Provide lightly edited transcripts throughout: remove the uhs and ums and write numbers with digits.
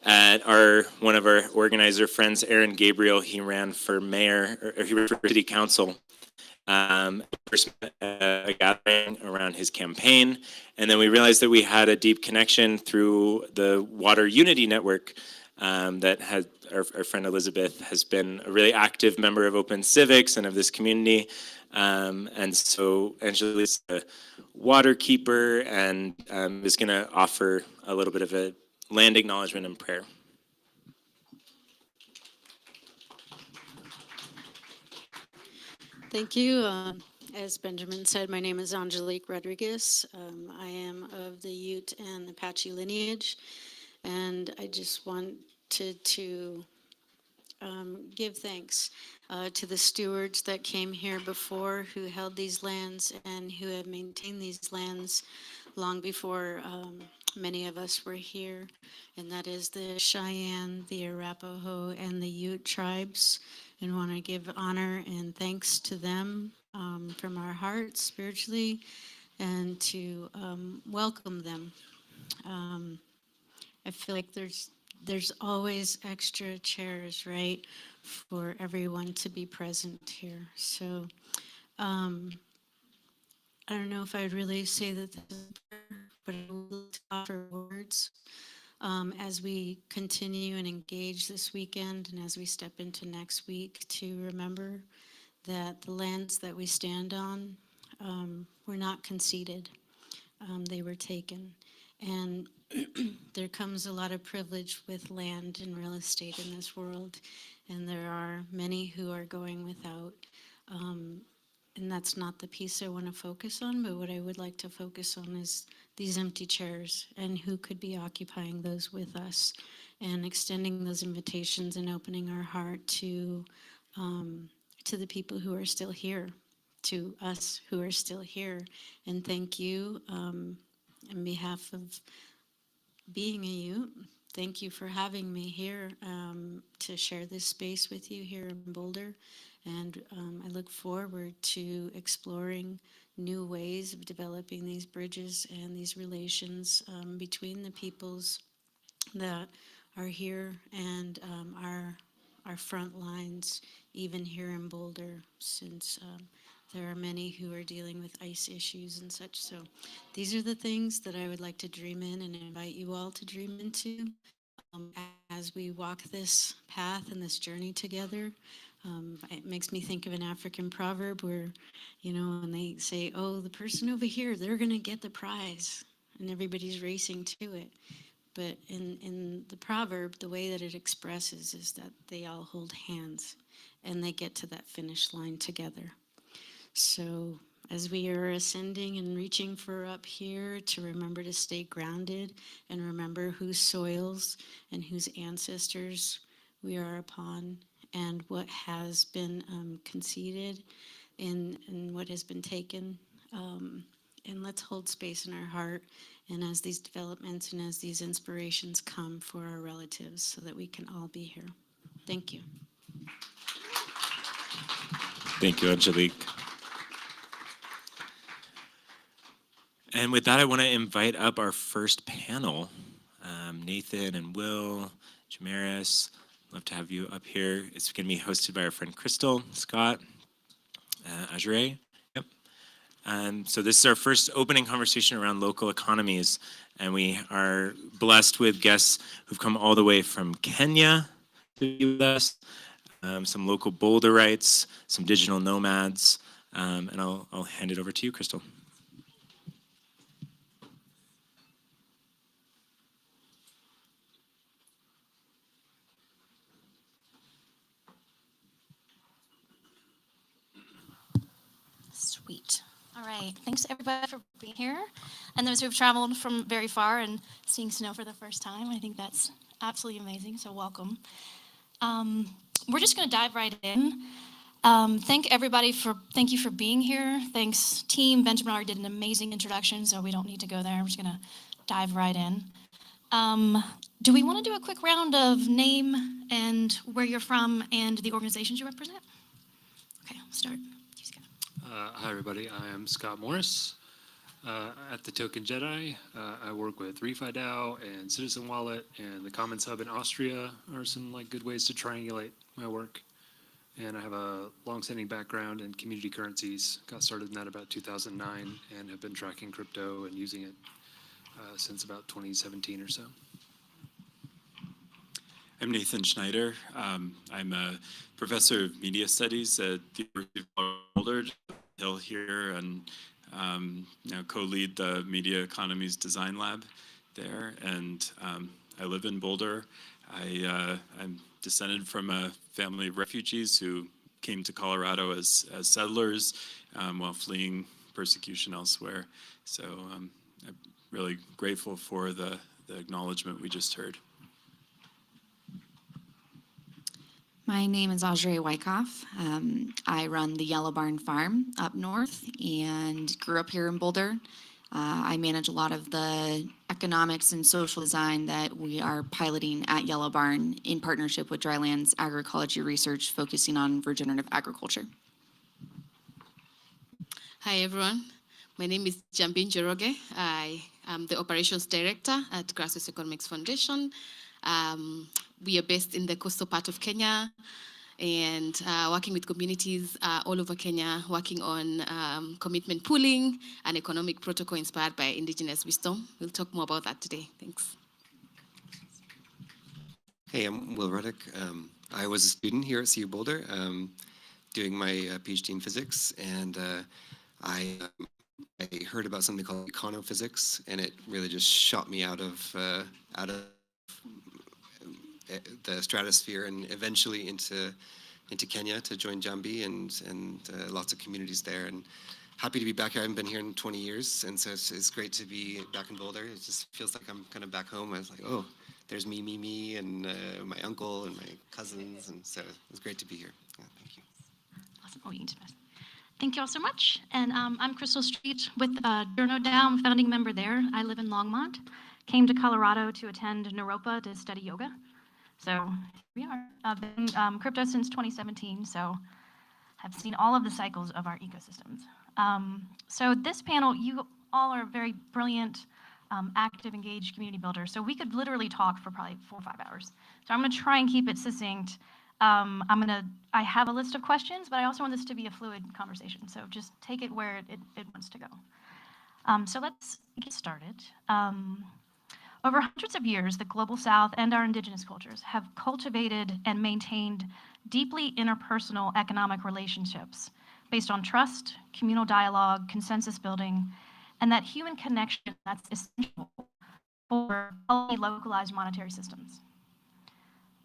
At one of our organizer friends, Aaron Gabriel, he ran for mayor, or he ran for city council. First a gathering around his campaign, and then we realized that we had a deep connection through the Water Unity Network that had our friend Elizabeth has been a really active member of Open Civics and of this community. And so Angela's a water keeper and is going to offer a little bit of a land acknowledgement and prayer. Thank you. As Benjamin said, my name is Angelique Rodriguez. I am of the Ute and Apache lineage, and I just wanted to give thanks to the stewards that came here before, who held these lands and who have maintained these lands long before many of us were here, and that is the Cheyenne, the Arapaho, and the Ute tribes, and want to give honor and thanks to them from our hearts spiritually, and to welcome them. I feel like there's always extra chairs, right, for everyone to be present here. So I don't know if I'd really say that, but I will offer words as we continue and engage this weekend, and as we step into next week, to remember that the lands that we stand on were not conceded. They were taken. And there comes a lot of privilege with land and real estate in this world, and there are many who are going without. And that's not the piece I want to focus on, but what I would like to focus on is these empty chairs and who could be occupying those with us, and extending those invitations and opening our heart to the people who are still here, to us who are still here. And thank you on behalf of being a Ute. Thank you for having me here to share this space with you here in Boulder. And I look forward to exploring new ways of developing these bridges and these relations between the peoples that are here and our front lines, even here in Boulder, since there are many who are dealing with ice issues and such. So these are the things that I would like to dream in and invite you all to dream into as we walk this path and this journey together. It makes me think of an African proverb where, when they say, oh, the person over here, they're going to get the prize, and everybody's racing to it. But in the proverb, the way that it expresses is that they all hold hands and they get to that finish line together. So as we are ascending and reaching for up here, to remember to stay grounded and remember whose soils and whose ancestors we are upon, and what has been conceded and what has been taken. And let's hold space in our heart, and as these developments and as these inspirations come, for our relatives, so that we can all be here. Thank you. Thank you, Angelique. And with that, I want to invite up our first panel. Nathan and Will, Damaris, love to have you up here. It's going to be hosted by our friend Crystal, Scott, Azuraye. Yep. So this is our first opening conversation around local economies, and we are blessed with guests who've come all the way from Kenya to be with us, some local Boulderites, some digital nomads, and I'll hand it over to you, Crystal. Sweet. All right. Thanks, everybody, for being here. And those who have traveled from very far and seeing snow for the first time, I think that's absolutely amazing. So welcome. We're just going to dive right in. Thank you for being here. Thanks, team. Benjamin already did an amazing introduction, so we don't need to go there. I'm just going to dive right in. Do we want to do a quick round of name and where you're from and the organizations you represent? Okay, I'll start. Hi, everybody. I am Scott Morris. At the Token Jedi, I work with ReFi DAO and Citizen Wallet, and the Commons Hub in Austria are some good ways to triangulate my work. And I have a long-standing background in community currencies. Got started in that about 2009 and have been tracking crypto and using it since about 2017 or so. I'm Nathan Schneider. I'm a professor of media studies at the University of Boulder Hill here, and now co-lead the Media Economies Design Lab there. And I live in Boulder. I'm descended from a family of refugees who came to Colorado as settlers while fleeing persecution elsewhere. So I'm really grateful for the acknowledgement we just heard. My name is Azuraye Wycoff. I run the Yellow Barn Farm up north and grew up here in Boulder. I manage a lot of the economics and social design that we are piloting at Yellow Barn in partnership with Drylands Agroecology Research, focusing on regenerative agriculture. Hi, everyone. My name is Njambi Njoroge. I am the Operations Director at Grassroots Economics Foundation. We are based in the coastal part of Kenya and working with communities all over Kenya, working on commitment pooling and economic protocol inspired by indigenous wisdom. We'll talk more about that today. Thanks. Hey, I'm Will Ruddick. I was a student here at CU Boulder doing my PhD in physics, and I heard about something called econophysics, and it really just shot me out of the stratosphere and eventually into Kenya to join Njambi and lots of communities there. And happy to be back here. I haven't been here in 20 years, and so it's great to be back in Boulder. It just feels like I'm kind of back home. I was like, oh, there's me, and my uncle and my cousins, and so it's great to be here. Yeah, thank you. Awesome. Oh, you need to pass. Thank you all so much. And I'm Crystal Street with Journo DAO. I'm a founding member there. I live in Longmont. Came to Colorado to attend Naropa to study yoga. So here we are. I've been crypto since 2017, so I've seen all of the cycles of our ecosystems. So this panel, you all are very brilliant, active, engaged community builders. So we could literally talk for probably 4 or 5 hours. So I'm going to try and keep it succinct. I have a list of questions, but I also want this to be a fluid conversation. So just take it where it wants to go. So let's get started. Over hundreds of years, the Global South and our indigenous cultures have cultivated and maintained deeply interpersonal economic relationships based on trust, communal dialogue, consensus building, and that human connection that's essential for localized monetary systems.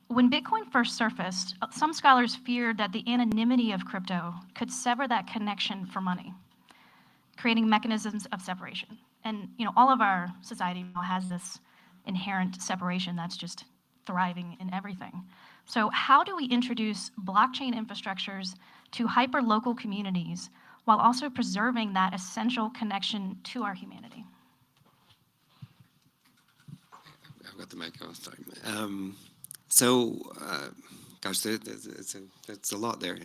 When Bitcoin first surfaced, some scholars feared that the anonymity of crypto could sever that connection for money, creating mechanisms of separation. And all of our society now has this inherent separation that's just thriving in everything. So how do we introduce blockchain infrastructures to hyper-local communities while also preserving that essential connection to our humanity? I've got the mic. Oh, sorry. Gosh, it's a lot there.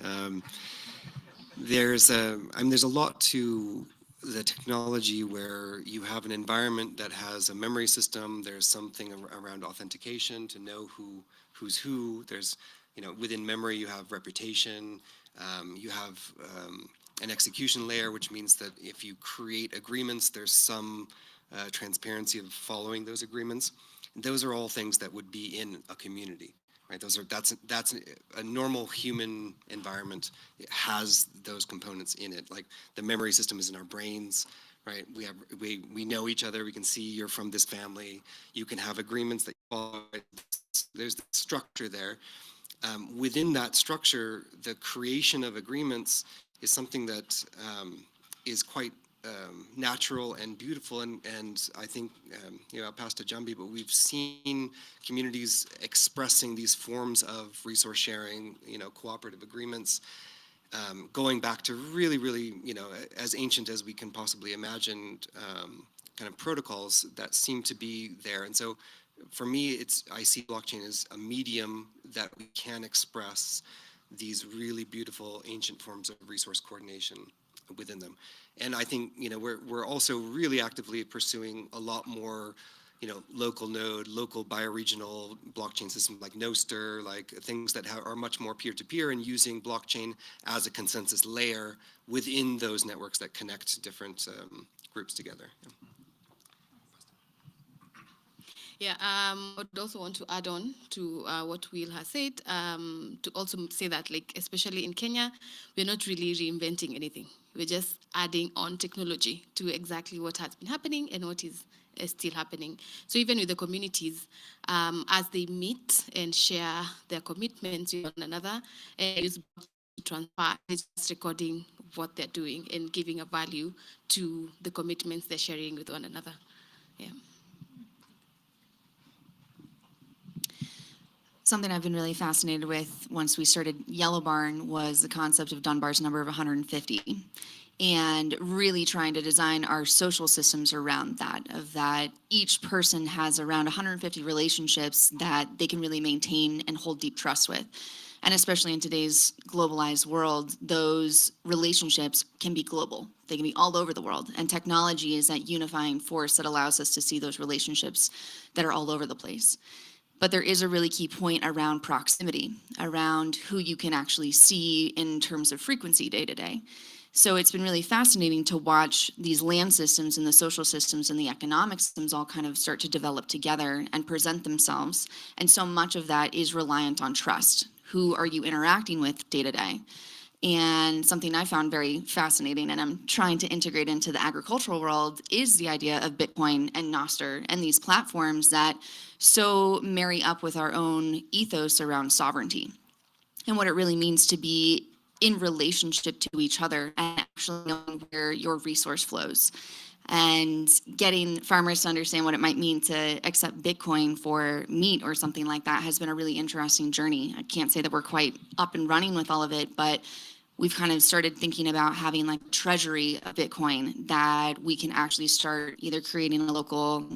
There's a lot to the technology where you have an environment that has a memory system. There's something around authentication to know who's who. There's, within memory you have reputation. You have an execution layer, which means that if you create agreements, there's some transparency of following those agreements. And those are all things that would be in a community. Right, that's a normal human environment. It has those components in it. Like the memory system is in our brains, right? We know each other. We can see you're from this family. You can have agreements that you follow. There's the structure there. Within that structure, the creation of agreements is something that is quite natural and beautiful, and I think I'll pass to Njambi, but we've seen communities expressing these forms of resource sharing, cooperative agreements, going back to really, as ancient as we can possibly imagine, kind of protocols that seem to be there. And so, for me, I see blockchain as a medium that we can express these really beautiful ancient forms of resource coordination within them. And I think, we're also really actively pursuing a lot more, local node, local bioregional blockchain systems like Noster, like things that are much more peer-to-peer, and using blockchain as a consensus layer within those networks that connect different groups together. Yeah, I would also want to add on to what Will has said, to also say that, like, especially in Kenya, we're not really reinventing anything. We're just adding on technology to exactly what has been happening and what is still happening. So even with the communities, as they meet and share their commitments with one another, and use to transfer, it's just recording what they're doing and giving a value to the commitments they're sharing with one another. Yeah. Something I've been really fascinated with once we started Yellow Barn was the concept of Dunbar's number of 150, and really trying to design our social systems around that, of that each person has around 150 relationships that they can really maintain and hold deep trust with. And especially in today's globalized world, those relationships can be global. They can be all over the world. And technology is that unifying force that allows us to see those relationships that are all over the place. But there is a really key point around proximity, around who you can actually see in terms of frequency day to day. So it's been really fascinating to watch these land systems and the social systems and the economic systems all kind of start to develop together and present themselves. And so much of that is reliant on trust. Who are you interacting with day to day? And something I found very fascinating, and I'm trying to integrate into the agricultural world, is the idea of Bitcoin and Noster and these platforms that so marry up with our own ethos around sovereignty and what it really means to be in relationship to each other and actually knowing where your resource flows. And getting farmers to understand what it might mean to accept Bitcoin for meat or something like that has been a really interesting journey. I can't say that we're quite up and running with all of it, but we've kind of started thinking about having like treasury of Bitcoin that we can actually start either creating a local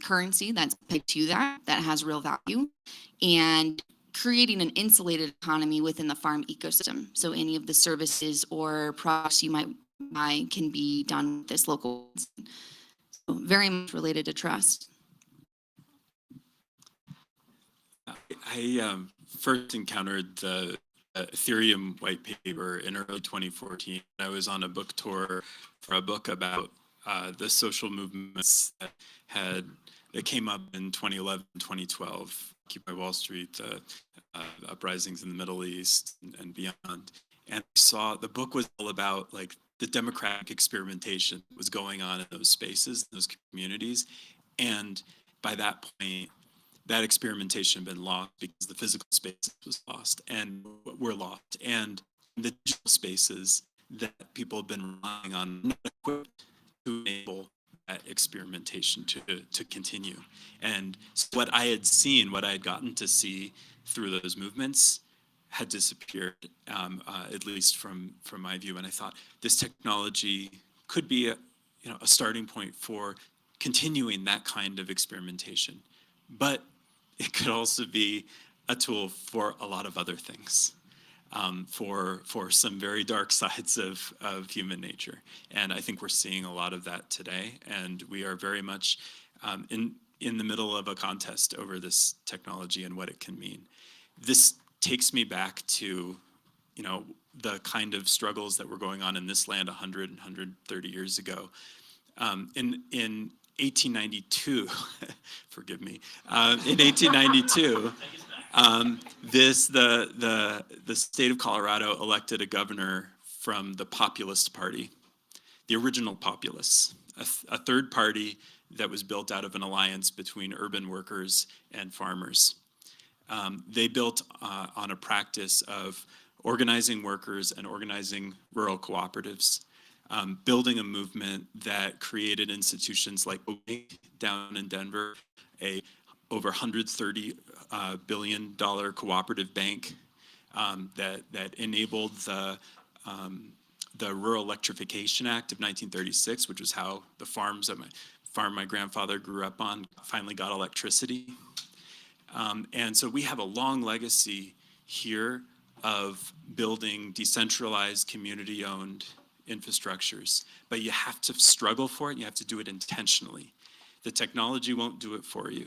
currency that's pegged to that has real value, and creating an insulated economy within the farm ecosystem. So any of the services or products you might buy can be done with this local. So very much related to trust. I first encountered the Ethereum white paper in early 2014. I was on a book tour for a book about the social movements that came up in 2011, 2012, Occupy Wall Street, the uprisings in the Middle East and beyond. And I saw the book was all about like the democratic experimentation that was going on in those spaces, those communities. And by that point, that experimentation had been lost because the physical space was lost and were lost. And the digital spaces that people have been relying on not equipped to enable that experimentation to continue. And so what I had seen, what I had gotten to see through those movements had disappeared, at least from my view. And I thought this technology could be a starting point for continuing that kind of experimentation. But it could also be a tool for a lot of other things, for some very dark sides of human nature. And I think we're seeing a lot of that today. And we are very much in the middle of a contest over this technology and what it can mean. This takes me back to, the kind of struggles that were going on in this land 100, 130 years ago. In 1892, forgive me, in 1892, the state of Colorado elected a governor from the Populist Party, the original Populists, a third party that was built out of an alliance between urban workers and farmers. They built on a practice of organizing workers and organizing rural cooperatives, building a movement that created institutions like down in Denver, a over $130 billion cooperative bank that enabled the Rural Electrification Act of 1936, which was how the farms that my grandfather grew up on finally got electricity. And so we have a long legacy here of building decentralized, community-owned infrastructures, but you have to struggle for it. You have to do it intentionally. The technology won't do it for you.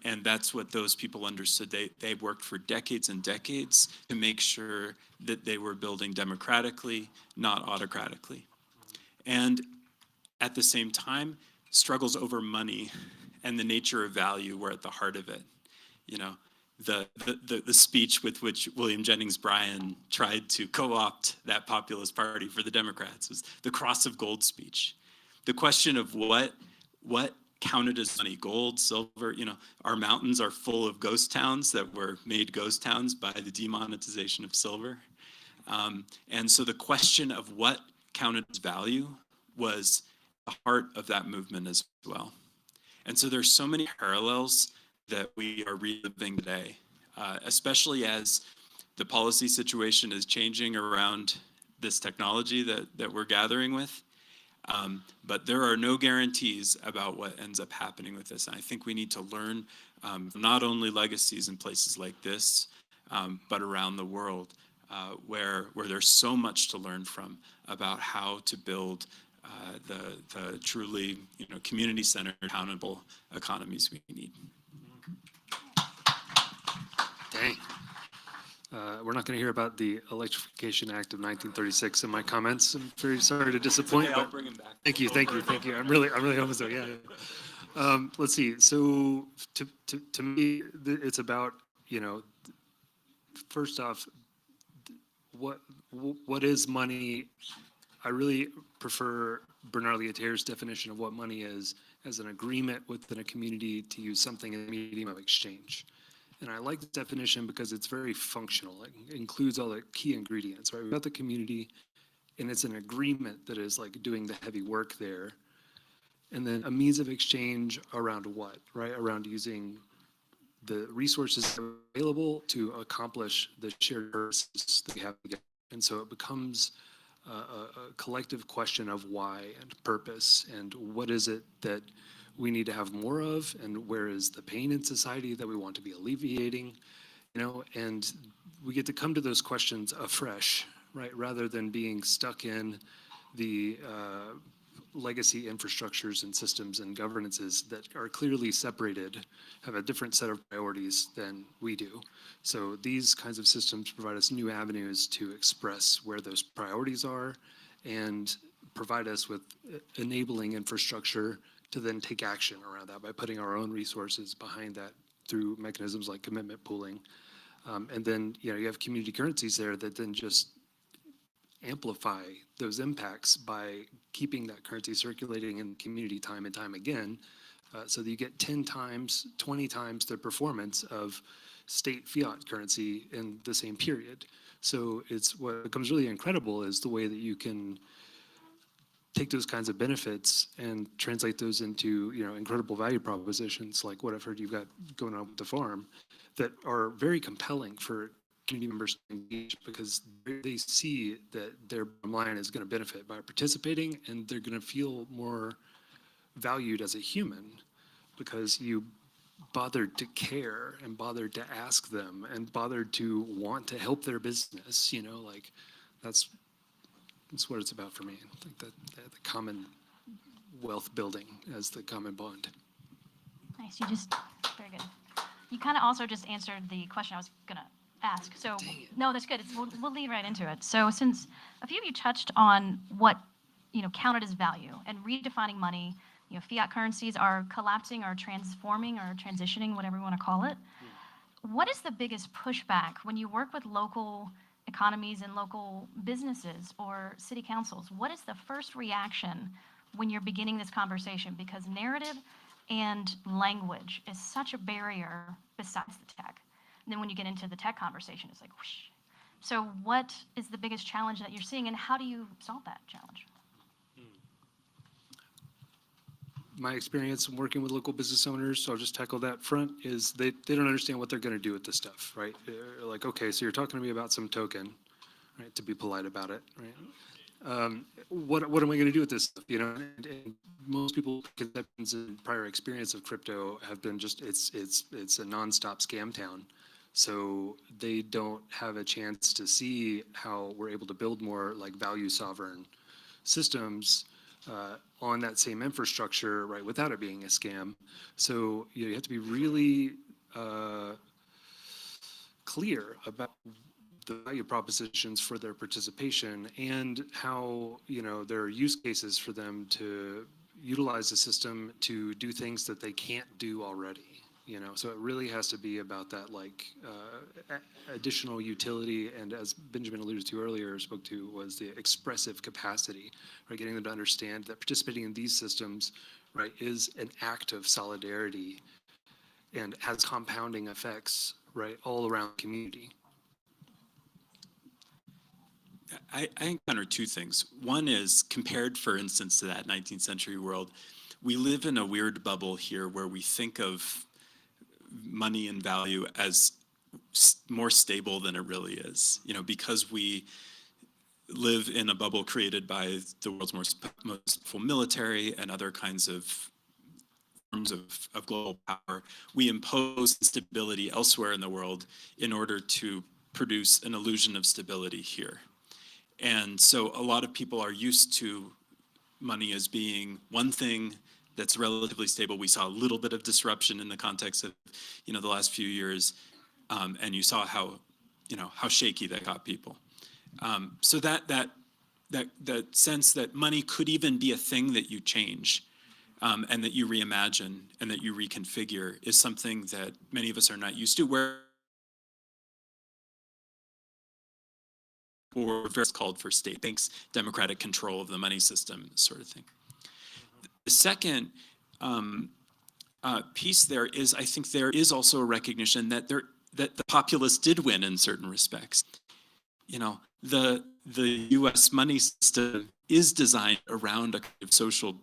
And that's what those people understood. They worked for decades and decades to make sure that they were building democratically, not autocratically. And at the same time, struggles over money and the nature of value were at the heart of it. You know, the speech with which William Jennings Bryan tried to co-opt that populist party for the Democrats was the Cross of Gold speech. The question of what counted as money, gold, silver, you know, our mountains are full of ghost towns that were made ghost towns by the demonetization of silver. And so the question of what counted as value was the heart of that movement as well. And so there's so many parallels that we are reliving today, especially as the policy situation is changing around this technology that we're gathering with. But there are no guarantees about what ends up happening with this. And I think we need to learn not only legacies in places like this, but around the world, where there's so much to learn from about how to build the truly, you know, community-centered, accountable economies we need. Dang. We're not going to hear about the Electrification Act of 1936 in my comments. I'm very sorry to disappoint. Okay, I'll but bring him back. Thank you. I'm really almost there. Yeah. Let's see. So to me, it's about, you know, first off, what is money? I really prefer Bernard Lietaire's definition of what money is as an agreement within a community to use something as a medium of exchange. And I like the definition because it's very functional. It includes all the key ingredients, right? We've got the community, and it's an agreement that is like doing the heavy work there. And then a means of exchange around what, right? Around using the resources available to accomplish the shared purposes that we have together. And so it becomes a collective question of why and purpose, and what is it that we need to have more of, and where is the pain in society that we want to be alleviating, you know, and we get to come to those questions afresh, right, rather than being stuck in the legacy infrastructures and systems and governances that are clearly separated, have a different set of priorities than we do. So these kinds of systems provide us new avenues to express where those priorities are and provide us with enabling infrastructure to then take action around that by putting our own resources behind that through mechanisms like commitment pooling. And then, you know, you have community currencies there that then just amplify those impacts by keeping that currency circulating in the community time and time again, so that you get 10 times, 20 times the performance of state fiat currency in the same period. So it's what becomes really incredible is the way that you can take those kinds of benefits and translate those into, you know, incredible value propositions like what I've heard you've got going on with the farm that are very compelling for community members to engage, because they see that their bottom line is going to benefit by participating, and they're going to feel more valued as a human because you bothered to care and bothered to ask them and bothered to want to help their business, you know, like that's what it's about for me. I think that the common wealth building as the common bond. Nice. Very good. You kind of also just answered the question I was going to ask. So, no, that's good. We'll lead right into it. So since a few of you touched on what, you know, counted as value and redefining money, you know, fiat currencies are collapsing or transforming or transitioning, whatever you want to call it. What is the biggest pushback when you work with local economies and local businesses or city councils? What is the first reaction when you're beginning this conversation? Because narrative and language is such a barrier besides the tech. And then when you get into the tech conversation, it's like whoosh. So what is the biggest challenge that you're seeing, and how do you solve that challenge? My experience working with local business owners, so I'll just tackle that front, is they don't understand what they're going to do with this stuff, right? They're like, okay, so you're talking to me about some token, right, to be polite about it, right? What am I going to do with this stuff, you know? And most people's conceptions and prior experience of crypto have been just, it's a nonstop scam town. So they don't have a chance to see how we're able to build more like value sovereign systems on that same infrastructure, right, without it being a scam. So you have to be really clear about the value propositions for their participation and how, there are use cases for them to utilize the system to do things that they can't do already. So it really has to be about that additional utility, and as Benjamin alluded to earlier, spoke to, was the expressive capacity, right? Getting them to understand that participating in these systems, right, is an act of solidarity and has compounding effects, right, all around the community. I encounter two things. One is, compared, for instance, to that 19th century world, we live in a weird bubble here where we think of money and value as more stable than it really is, because we live in a bubble created by the world's most powerful military and other kinds of forms of global power. We impose instability elsewhere in the world in order to produce an illusion of stability here. And so a lot of people are used to money as being one thing that's relatively stable. We saw a little bit of disruption in the context of, the last few years, and you saw how shaky that got people. So that sense that money could even be a thing that you change, and that you reimagine and that you reconfigure is something that many of us are not used to. Where or very called for state banks, democratic control of the money system, sort of thing. The second piece there is, I think there is also a recognition that the populace did win in certain respects. The U.S. money system is designed around a kind of social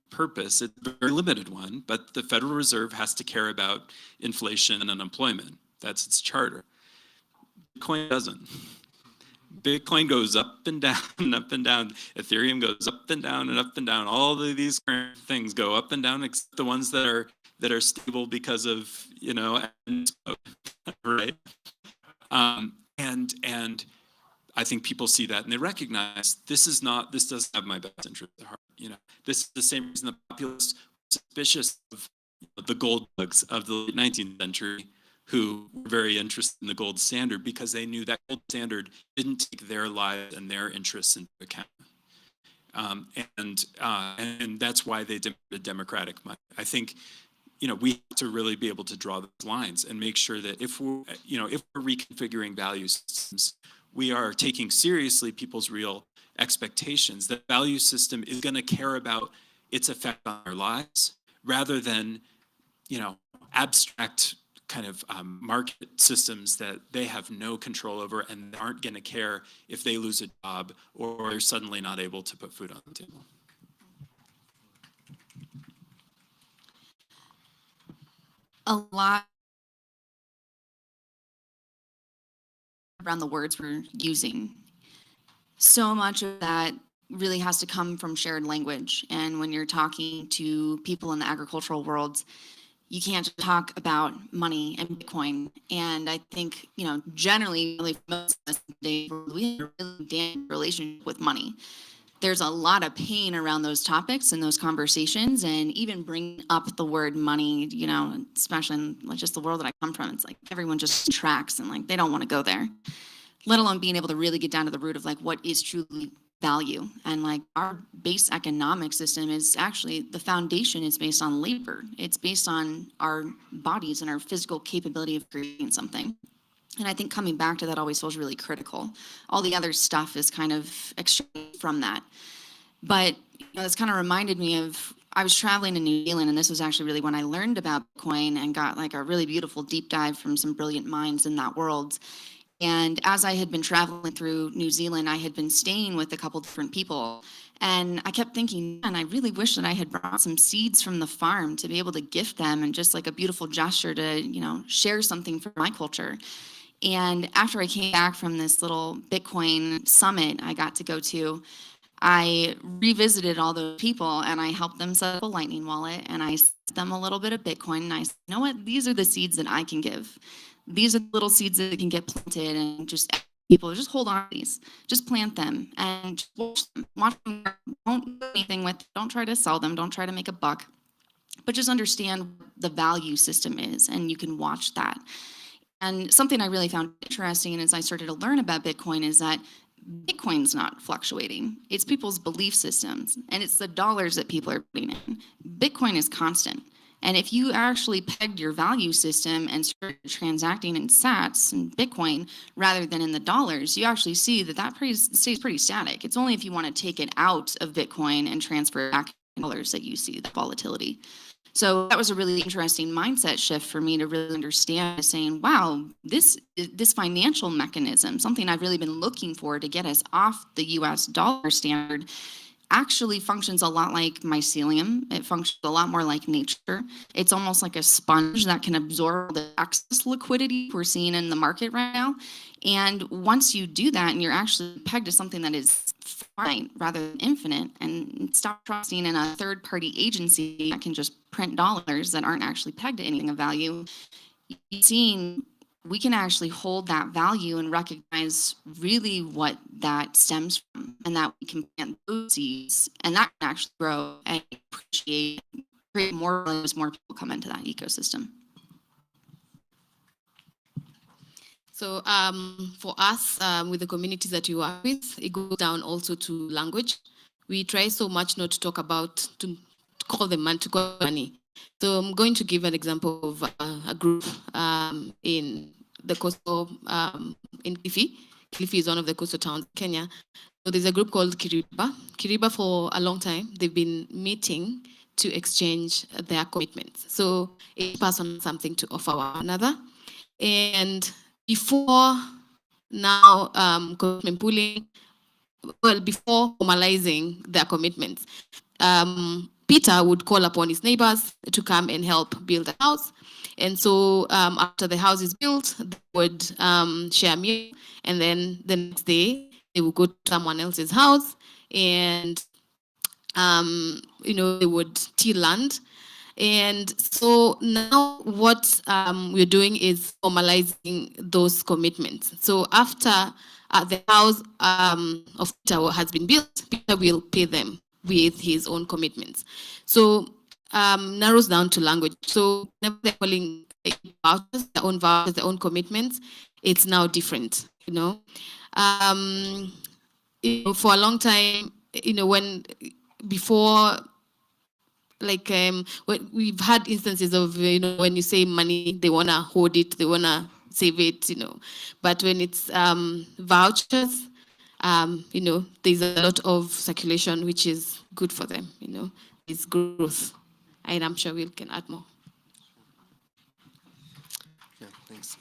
purpose. It's a very limited one, but the Federal Reserve has to care about inflation and unemployment. That's its charter. Bitcoin doesn't. Bitcoin goes up and down and up and down. Ethereum goes up and down and up and down. All of these current things go up and down, except the ones that are stable because of right. And I think people see that and they recognize this doesn't have my best interest at heart. This is the same reason the populace was suspicious of the gold bugs of the late 19th century, who were very interested in the gold standard because they knew that gold standard didn't take their lives and their interests into account. And that's why they demanded democratic money. I think, we have to really be able to draw those lines and make sure that if we're reconfiguring value systems, we are taking seriously people's real expectations. The value system is going to care about its effect on our lives rather than, abstract kind of market systems that they have no control over and aren't going to care if they lose a job or they're suddenly not able to put food on the table. A lot around the words we're using. So much of that really has to come from shared language. And when you're talking to people in the agricultural world, you can't talk about money and Bitcoin. And I think, generally, really most of us today, we have a really damn relationship with money. There's a lot of pain around those topics and those conversations, and even bringing up the word money, especially in just the world that I come from, it's like everyone just tracks and they don't want to go there, let alone being able to really get down to the root of what is truly value. And our base economic system is actually, the foundation is based on labor. It's based on our bodies and our physical capability of creating something. And I think coming back to that always feels really critical. All the other stuff is kind of extracted from that. But this kind of reminded me of, I was traveling in New Zealand, and this was actually really when I learned about Bitcoin and got a really beautiful deep dive from some brilliant minds in that world. And as I had been traveling through New Zealand, I had been staying with a couple different people. And I kept thinking, man, I really wish that I had brought some seeds from the farm to be able to gift them, and just a beautiful gesture to, share something from my culture. And after I came back from this little Bitcoin summit I got to go to, I revisited all those people and I helped them set up a Lightning wallet and I sent them a little bit of Bitcoin and I said, you know what, these are the seeds that I can give. These are the little seeds that can get planted and just people just hold on to these, just plant them and just watch them. Don't do anything with, don't try to sell them, don't try to make a buck, but just understand what the value system is and you can watch that. And something I really found interesting as I started to learn about Bitcoin is that Bitcoin's not fluctuating. It's people's belief systems, and it's the dollars that people are putting in. Bitcoin is constant. And if you actually pegged your value system and started transacting in sats and Bitcoin rather than in the dollars, you actually see that that stays pretty static. It's only if you want to take it out of Bitcoin and transfer it back in dollars that you see the volatility. So that was a really interesting mindset shift for me to really understand, saying, wow, this financial mechanism, something I've really been looking for to get us off the US dollar standard, actually functions a lot like mycelium. It functions a lot more like nature. It's almost like a sponge that can absorb the excess liquidity we're seeing in the market right now. And once you do that and you're actually pegged to something that is finite rather than infinite, and stop trusting in a third-party agency that can just print dollars that aren't actually pegged to anything of value, you're seeing we can actually hold that value and recognize really what that stems from, and that we can plant those seeds, and that can actually grow and appreciate, create more value as more people come into that ecosystem. So for us, with the communities that we work with, it goes down also to language. We try so much not to talk about, to call them money, to call money. So I'm going to give an example of a group in the coastal, in Kilifi. Kilifi is one of the coastal towns in Kenya. So there's a group called Kiriba. Kiriba, for a long time, they've been meeting to exchange their commitments. So each person has something to offer one another. And before now, commitment pooling, well, before formalizing their commitments, Peter would call upon his neighbors to come and help build a house. And so after the house is built, they would share a meal. And then the next day, they would go to someone else's house and, they would till land. And so now what we're doing is formalizing those commitments. So after the house of Peter has been built, Peter will pay them with his own commitments. So narrows down to language. So they're calling vouchers, their own commitments. It's now different, for a long time, when before, like we've had instances of, when you say money, they want to hold it, they want to save it, but when it's vouchers, there's a lot of circulation, which is good for them, it's growth. And I'm sure we can add more. Yeah, thanks.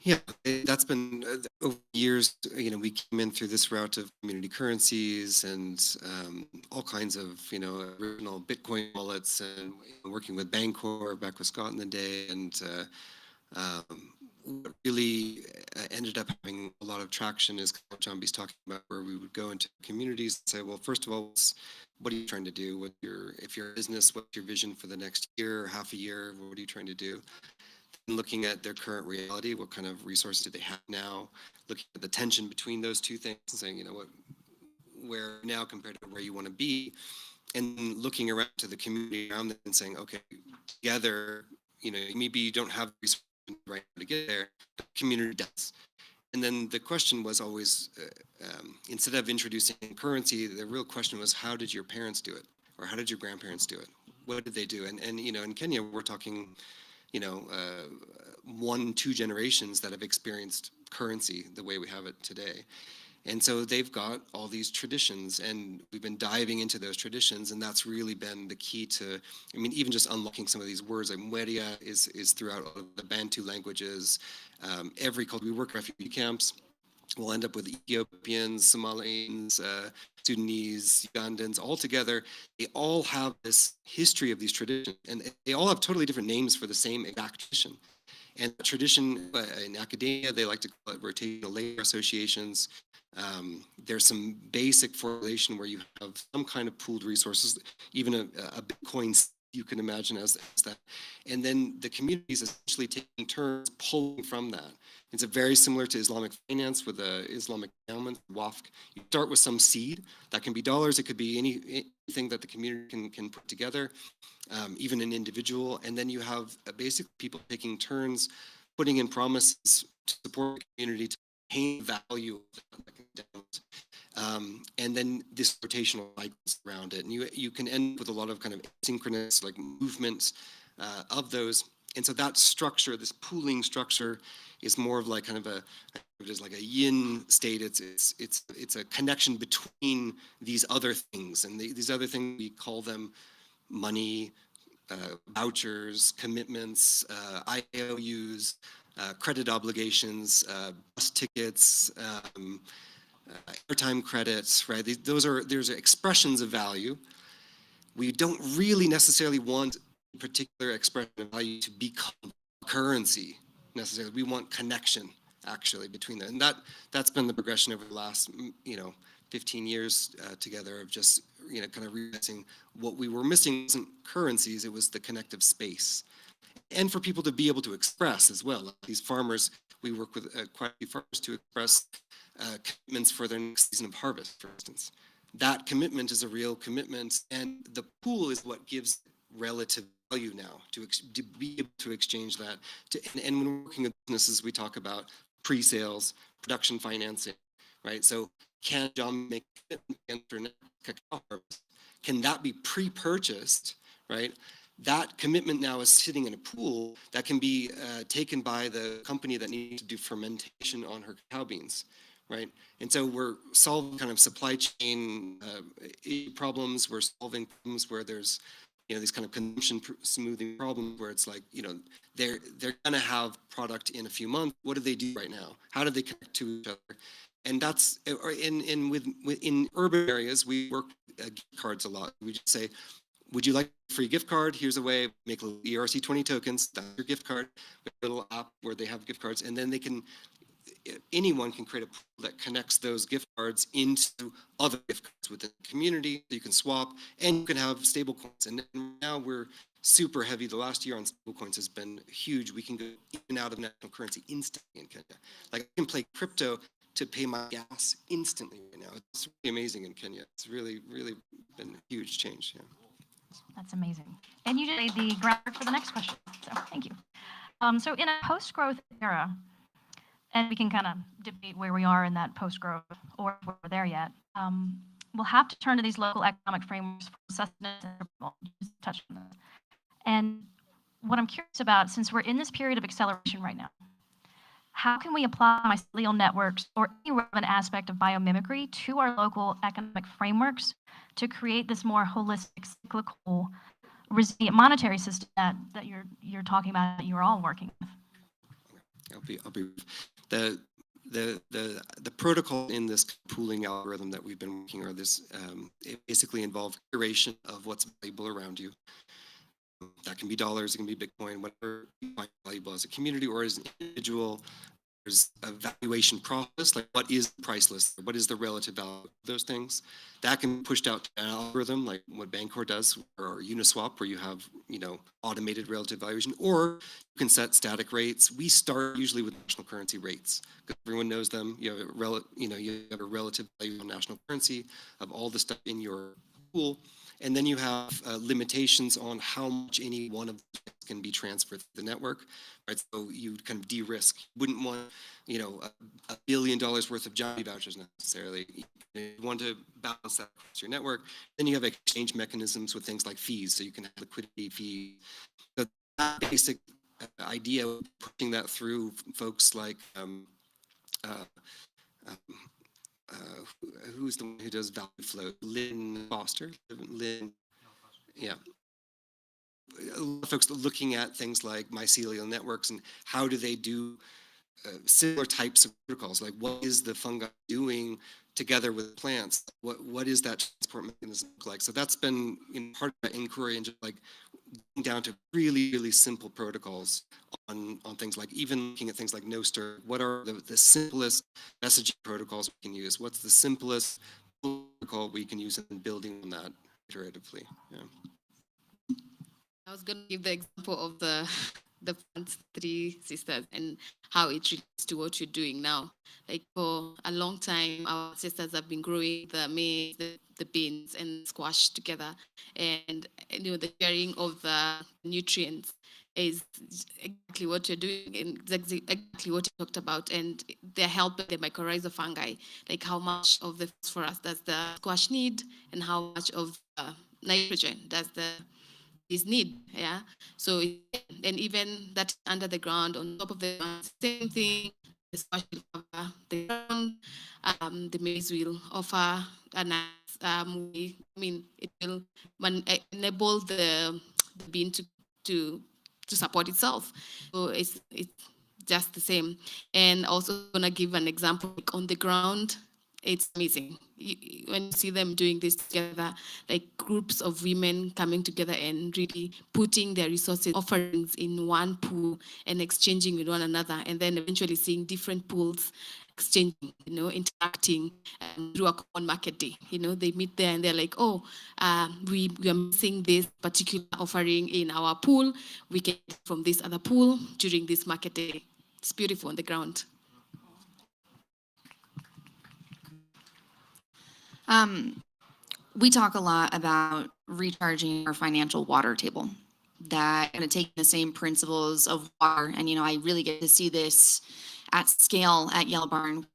Yeah, that's been over years. We came in through this route of community currencies and all kinds of, original Bitcoin wallets, and working with Bancor back with Scott in the day. And what really ended up having a lot of traction is what Njambi's talking about, where we would go into communities and say, well, first of all, what are you trying to do? If you're a business, what's your vision for the next year or half a year? What are you trying to do? And looking at their current reality, what kind of resources do they have now? Looking at the tension between those two things and saying, where now compared to where you want to be, and looking around to the community around them and saying, okay, together, maybe you don't have resources right now to get there, but the community does. And then the question was always, instead of introducing currency, the real question was, how did your parents do it? Or how did your grandparents do it? What did they do? And in Kenya, we're talking, 1-2 generations that have experienced currency the way we have it today. And so they've got all these traditions, and we've been diving into those traditions, and that's really been the key to, even just unlocking some of these words. Like Mweria is throughout all of the Bantu languages. Every culture, we work at refugee camps, we'll end up with Ethiopians, Somalians, Sudanese, Ugandans, all together. They all have this history of these traditions, and they all have totally different names for the same exact tradition. And the tradition in academia, they like to call it rotational labor associations. There's some basic formulation where you have some kind of pooled resources, even a Bitcoin you can imagine as that. And then the community is essentially taking turns pulling from that. It's very similar to Islamic finance with the Islamic endowment, WAFC. You start with some seed. That can be dollars. It could be anything that the community can put together, even an individual. And then you have basically people taking turns, putting in promises to support the community to maintain value of that endowment. And then this rotational cycles around it. And you can end with a lot of kind of asynchronous like movements of those. And so that structure, this pooling structure, is more of like kind of it is like a yin state. It's a connection between these other things. And these other things, we call them money, vouchers, commitments, IOUs, credit obligations, bus tickets, airtime credits, right? There's expressions of value. We don't really necessarily want a particular expression of value to become currency necessarily. We want connection actually between them, and that's been the progression over the last 15 years together of just kind of realizing what we were missing wasn't currencies, it was the connective space, and for people to be able to express as well. Like these farmers, we work with quite a few farmers to express commitments for their next season of harvest, for instance. That commitment is a real commitment, and the pool is what gives relative value now to be able to exchange that. And when we're working with businesses, we talk about pre-sales, production financing, right? So can John make a commitment for next cacao harvest? Can that be pre-purchased, right? That commitment now is sitting in a pool that can be taken by the company that needs to do fermentation on her cacao beans, right? And so we're solving kind of supply chain problems. We're solving problems where there's, these kind of consumption smoothing problems where it's like, they're gonna have product in a few months. What do they do right now? How do they connect to each other? And that's in urban areas, we work with gift cards a lot. We just say, would you like a free gift card? Here's a way, make little ERC20 tokens, that's your gift card, with a little app where they have gift cards, and then anyone can create a pool that connects those gift cards into other gift cards within the community. You can swap, and you can have stable coins. And now we're super heavy. The last year on stable coins has been huge. We can go in and out of national currency instantly in Kenya. Like I can play crypto to pay my gas instantly right now. It's really amazing in Kenya. It's really, really been a huge change. Yeah. That's amazing. And you just laid the groundwork for the next question. So thank you. So in a post-growth era, and we can kind of debate where we are in that post-growth or if we're there yet, we'll have to turn to these local economic frameworks for sustenance and survival. Just touch on that. And what I'm curious about, since we're in this period of acceleration right now, how can we apply mycelial networks or any relevant aspect of biomimicry to our local economic frameworks to create this more holistic, cyclical, resilient monetary system that you're talking about, that you're all working with? I'll be the protocol in this pooling algorithm that we've been working on, it basically involves curation of what's valuable around you. That can be dollars, it can be Bitcoin, whatever you find valuable as a community or as an individual. There's a valuation process, like what is the price list? What is the relative value of those things? That can be pushed out to an algorithm like what Bancor does, or Uniswap, where you have, automated relative valuation, or you can set static rates. We start usually with national currency rates because everyone knows them. You have a relative value on national currency of all the stuff in your pool. And then you have limitations on how much any one of them can be transferred through the network, right? So you kind of de-risk. You wouldn't want, $1 billion worth of Njambi vouchers necessarily. You want to balance that across your network. Then you have exchange mechanisms with things like fees, so you can have liquidity fees. So that basic idea of pushing that through folks like who's the one who does value flow? Lynn Foster? Yeah. A lot of folks looking at things like mycelial networks and how do they do similar types of protocols? Like what is the fungi doing together with plants? What is that transport mechanism look like? So that's been part of my inquiry, and just like down to really, really simple protocols on things like, even looking at things like no stir. What are the simplest messaging protocols we can use? What's the simplest protocol we can use, and building on that iteratively? Yeah. I was going to give the example of the plants, Three Sisters, and how it relates to what you're doing now. Like, for a long time, our sisters have been growing the maize, the beans, and squash together, and the sharing of the nutrients is exactly what you're doing, and exactly what you talked about. And they're helping the mycorrhizal fungi, like how much of the phosphorus does the squash need, and how much of nitrogen does the is need. Yeah. So, and even that under the ground, on top of the ground, same thing. The squash will cover the ground. The maize will offer a nice way. I mean, it will enable the bean to support itself. So it's just the same. And also gonna give an example, like on the ground, it's amazing. When you see them doing this together, like groups of women coming together and really putting their resources, offerings in one pool and exchanging with one another, and then eventually seeing different pools exchanging, interacting through a common market day. They meet there and they're like, oh, we are missing this particular offering in our pool. We get it from this other pool during this market day. It's beautiful on the ground. We talk a lot about recharging our financial water table, that kind of taking the same principles of water. And, I really get to see this at scale at Yellow Barn.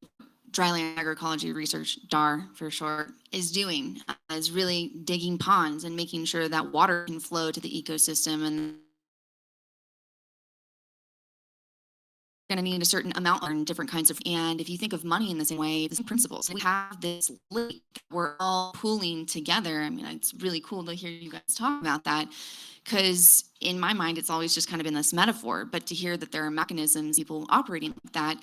Dryland Agroecology Research, DAR for short, is doing, is really digging ponds and making sure that water can flow to the ecosystem, and going to need a certain amount in different kinds of, and if you think of money in the same way, the same principles. We have this lake we're all pooling together. I mean, it's really cool to hear you guys talk about that, because in my mind, it's always just kind of been this metaphor, but to hear that there are mechanisms, people operating like that,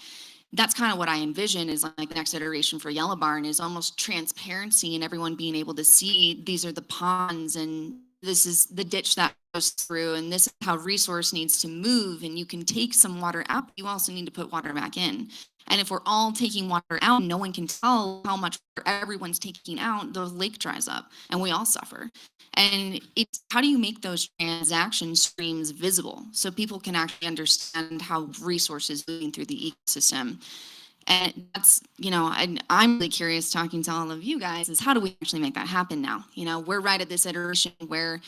that's kind of what I envision is like the next iteration for Yellow Barn is almost transparency and everyone being able to see these are the ponds and this is the ditch that goes through and this is how resource needs to move, and you can take some water out, but you also need to put water back in. And if we're all taking water out, no one can tell how much water everyone's taking out, the lake dries up and we all suffer. And it's how do you make those transaction streams visible so people can actually understand how resources moving through the ecosystem. And that's, I'm really curious talking to all of you guys is how do we actually make that happen now? We're right at this iteration where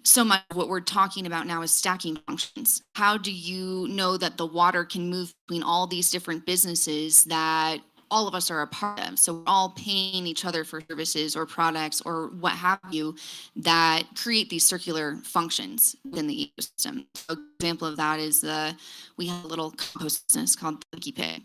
so much of what we're talking about now is stacking functions. How do you know that the water can move between all these different businesses that all of us are a part of? So we're all paying each other for services or products or what have you that create these circular functions within the ecosystem. So an example of that is we have a little compost business called Lucky Pig.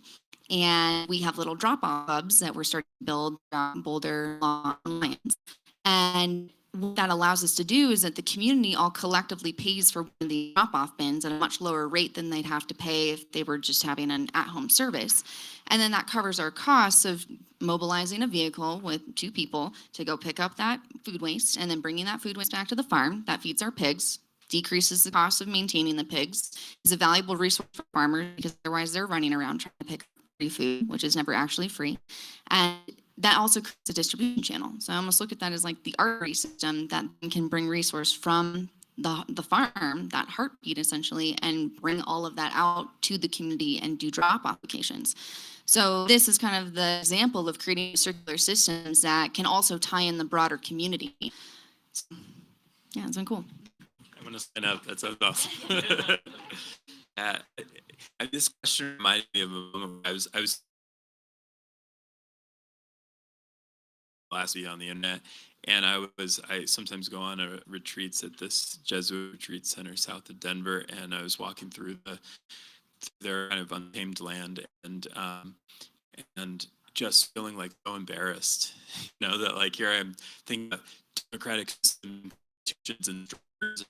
And we have little drop-off hubs that we're starting to build around Boulder, Lions. And what that allows us to do is that the community all collectively pays for the drop-off bins at a much lower rate than they'd have to pay if they were just having an at-home service. And then that covers our costs of mobilizing a vehicle with 2 people to go pick up that food waste and then bringing that food waste back to the farm. That feeds our pigs, decreases the cost of maintaining the pigs, is a valuable resource for farmers because otherwise they're running around trying to pick up free food, which is never actually free. And that also creates a distribution channel. So I almost look at that as like the artery system that can bring resource from the farm, that heartbeat essentially, and bring all of that out to the community and do drop-off locations. So this is kind of the example of creating circular systems that can also tie in the broader community. So, yeah, it's been cool. I'm going to sign up. That sounds awesome. This question reminded me of a moment I was last week on the internet, and I sometimes go on retreats at this Jesuit retreat center south of Denver, and I was walking through their kind of untamed land, and just feeling like so embarrassed, that like here I am thinking about democratic institutions and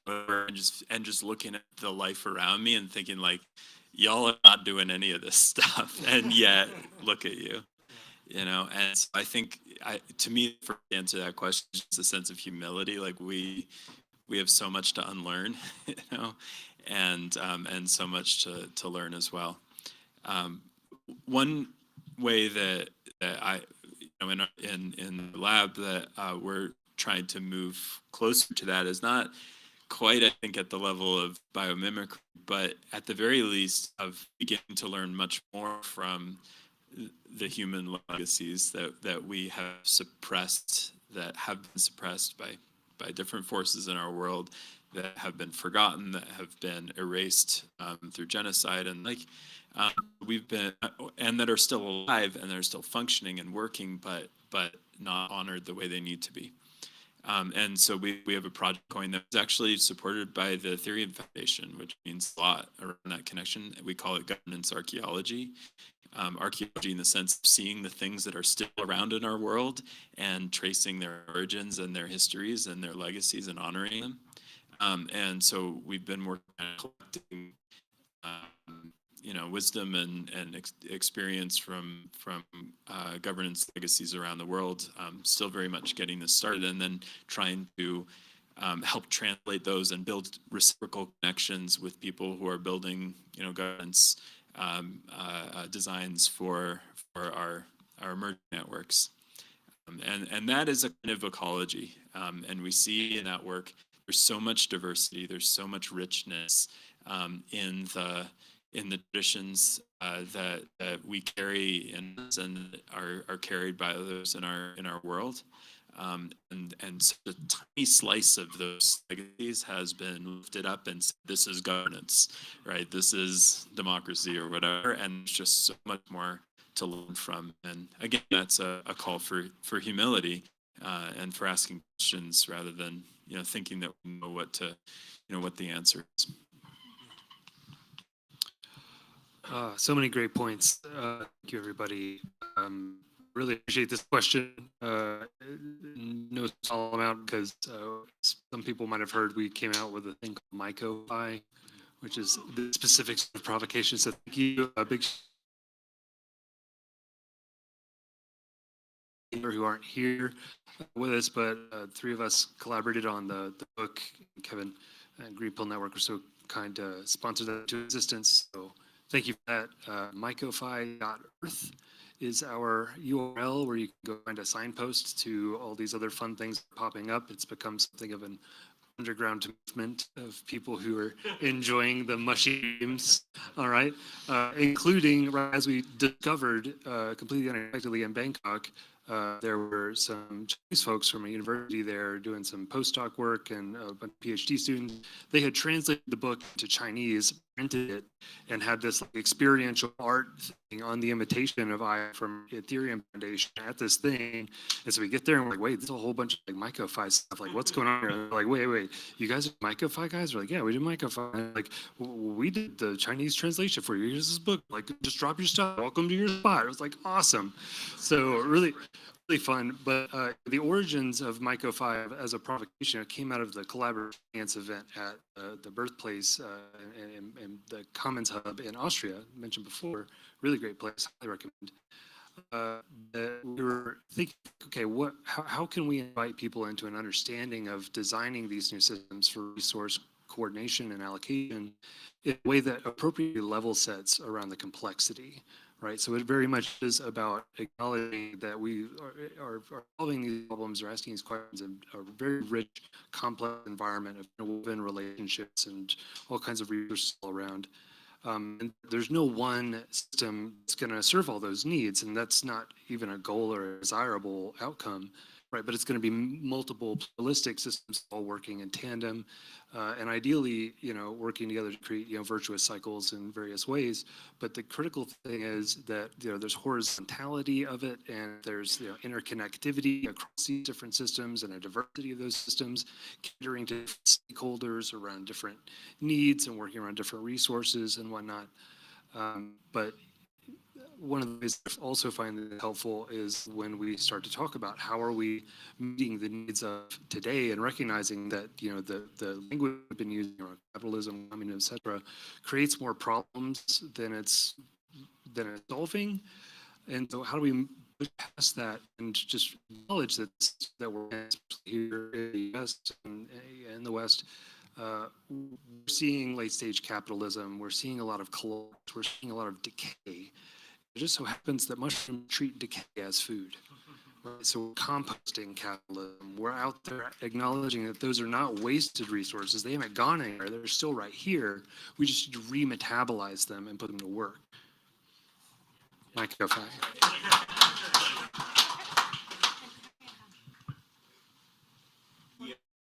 whatever, and just looking at the life around me and thinking like, y'all are not doing any of this stuff, and yet look at you. And so I think to me, for to answer that question, it's a sense of humility. Like we we have so much to unlearn, you know, and so much to learn as well. One way that I, you know, in the lab that we're trying to move closer to that is not quite, I think, at the level of biomimicry, but at the very least of beginning to learn much more from the human legacies that we have suppressed, that have been suppressed by different forces in our world, that have been forgotten, that have been erased through genocide, and we've been, and that are still alive and they're still functioning and working, but not honored the way they need to be. And so we have a project going that was actually supported by the Ethereum Foundation, which means a lot around that connection. We call it governance archaeology. Archaeology in the sense of seeing the things that are still around in our world and tracing their origins and their histories and their legacies and honoring them. And so we've been working on collecting you know, wisdom and experience from governance legacies around the world, still very much getting this started, and then trying to help translate those and build reciprocal connections with people who are building, you know, governance designs for our emerging networks. And that is a kind of ecology. And we see in that work, there's so much diversity, there's so much richness in the traditions that we carry in us and are carried by others in our world. And so a tiny slice of those legacies has been lifted up and said, this is governance, right? This is democracy or whatever. And there's just so much more to learn from. And again, that's a call for humility and for asking questions rather than, you know, thinking that we know what the answer is. So many great points. Thank you, everybody. Really appreciate this question. No small amount, because some people might have heard we came out with a thing called MycoFi, which is the specifics of provocation. So thank you. A big who aren't here with us, but three of us collaborated on the book. Kevin and Green Pill Network were so kind to sponsor that to existence. So thank you for that. Mycofi.earth is our URL where you can go find a signpost to all these other fun things popping up. It's become something of an underground movement of people who are enjoying the mushy games, all right? Including, as we discovered completely unexpectedly in Bangkok, there were some Chinese folks from a university there doing some postdoc work and a bunch of PhD students. They had translated the book to Chinese, printed it, and had this experiential art thing on the imitation of from Ethereum Foundation at this thing. And so we get there and we're like, wait, there's a whole bunch of MycoFi stuff. Like, what's going on here? And they're like, wait, you guys are MycoFi guys? We're like, yeah, we did MycoFi. And like, we did the Chinese translation for you. Here's this book. Like, just drop your stuff. Welcome to your spot. It was like, awesome. So really fun. But the origins of MycoFi as a provocation, it came out of the collaborative science event at the birthplace and the Commons Hub in Austria, mentioned before. Really great place, highly recommend. We were thinking, okay, how can we invite people into an understanding of designing these new systems for resource coordination and allocation in a way that appropriately level sets around the complexity, right? So it very much is about acknowledging that we are solving these problems or asking these questions in a very rich, complex environment of woven relationships and all kinds of resources all around. And there's no one system that's going to serve all those needs, and that's not even a goal or a desirable outcome, right? But it's going to be multiple pluralistic systems all working in tandem, and ideally, working together to create, virtuous cycles in various ways. But the critical thing is that there's horizontality of it, and there's interconnectivity across these different systems and a diversity of those systems, catering to stakeholders around different needs and working around different resources and whatnot. But one of the ways I also find that helpful is when we start to talk about how are we meeting the needs of today and recognizing that the language we've been using around capitalism, communism, etc., creates more problems than it's solving. And so how do we push past that and just acknowledge that we're here in the U.S. and in the West. We're seeing late-stage capitalism. We're seeing a lot of collapse. We're seeing a lot of decay. It just so happens that mushrooms treat decay as food. Right? So we're composting capitalism. We're out there acknowledging that those are not wasted resources. They haven't gone anywhere. They're still right here. We just need to remetabolize them and put them to work. I can go fast.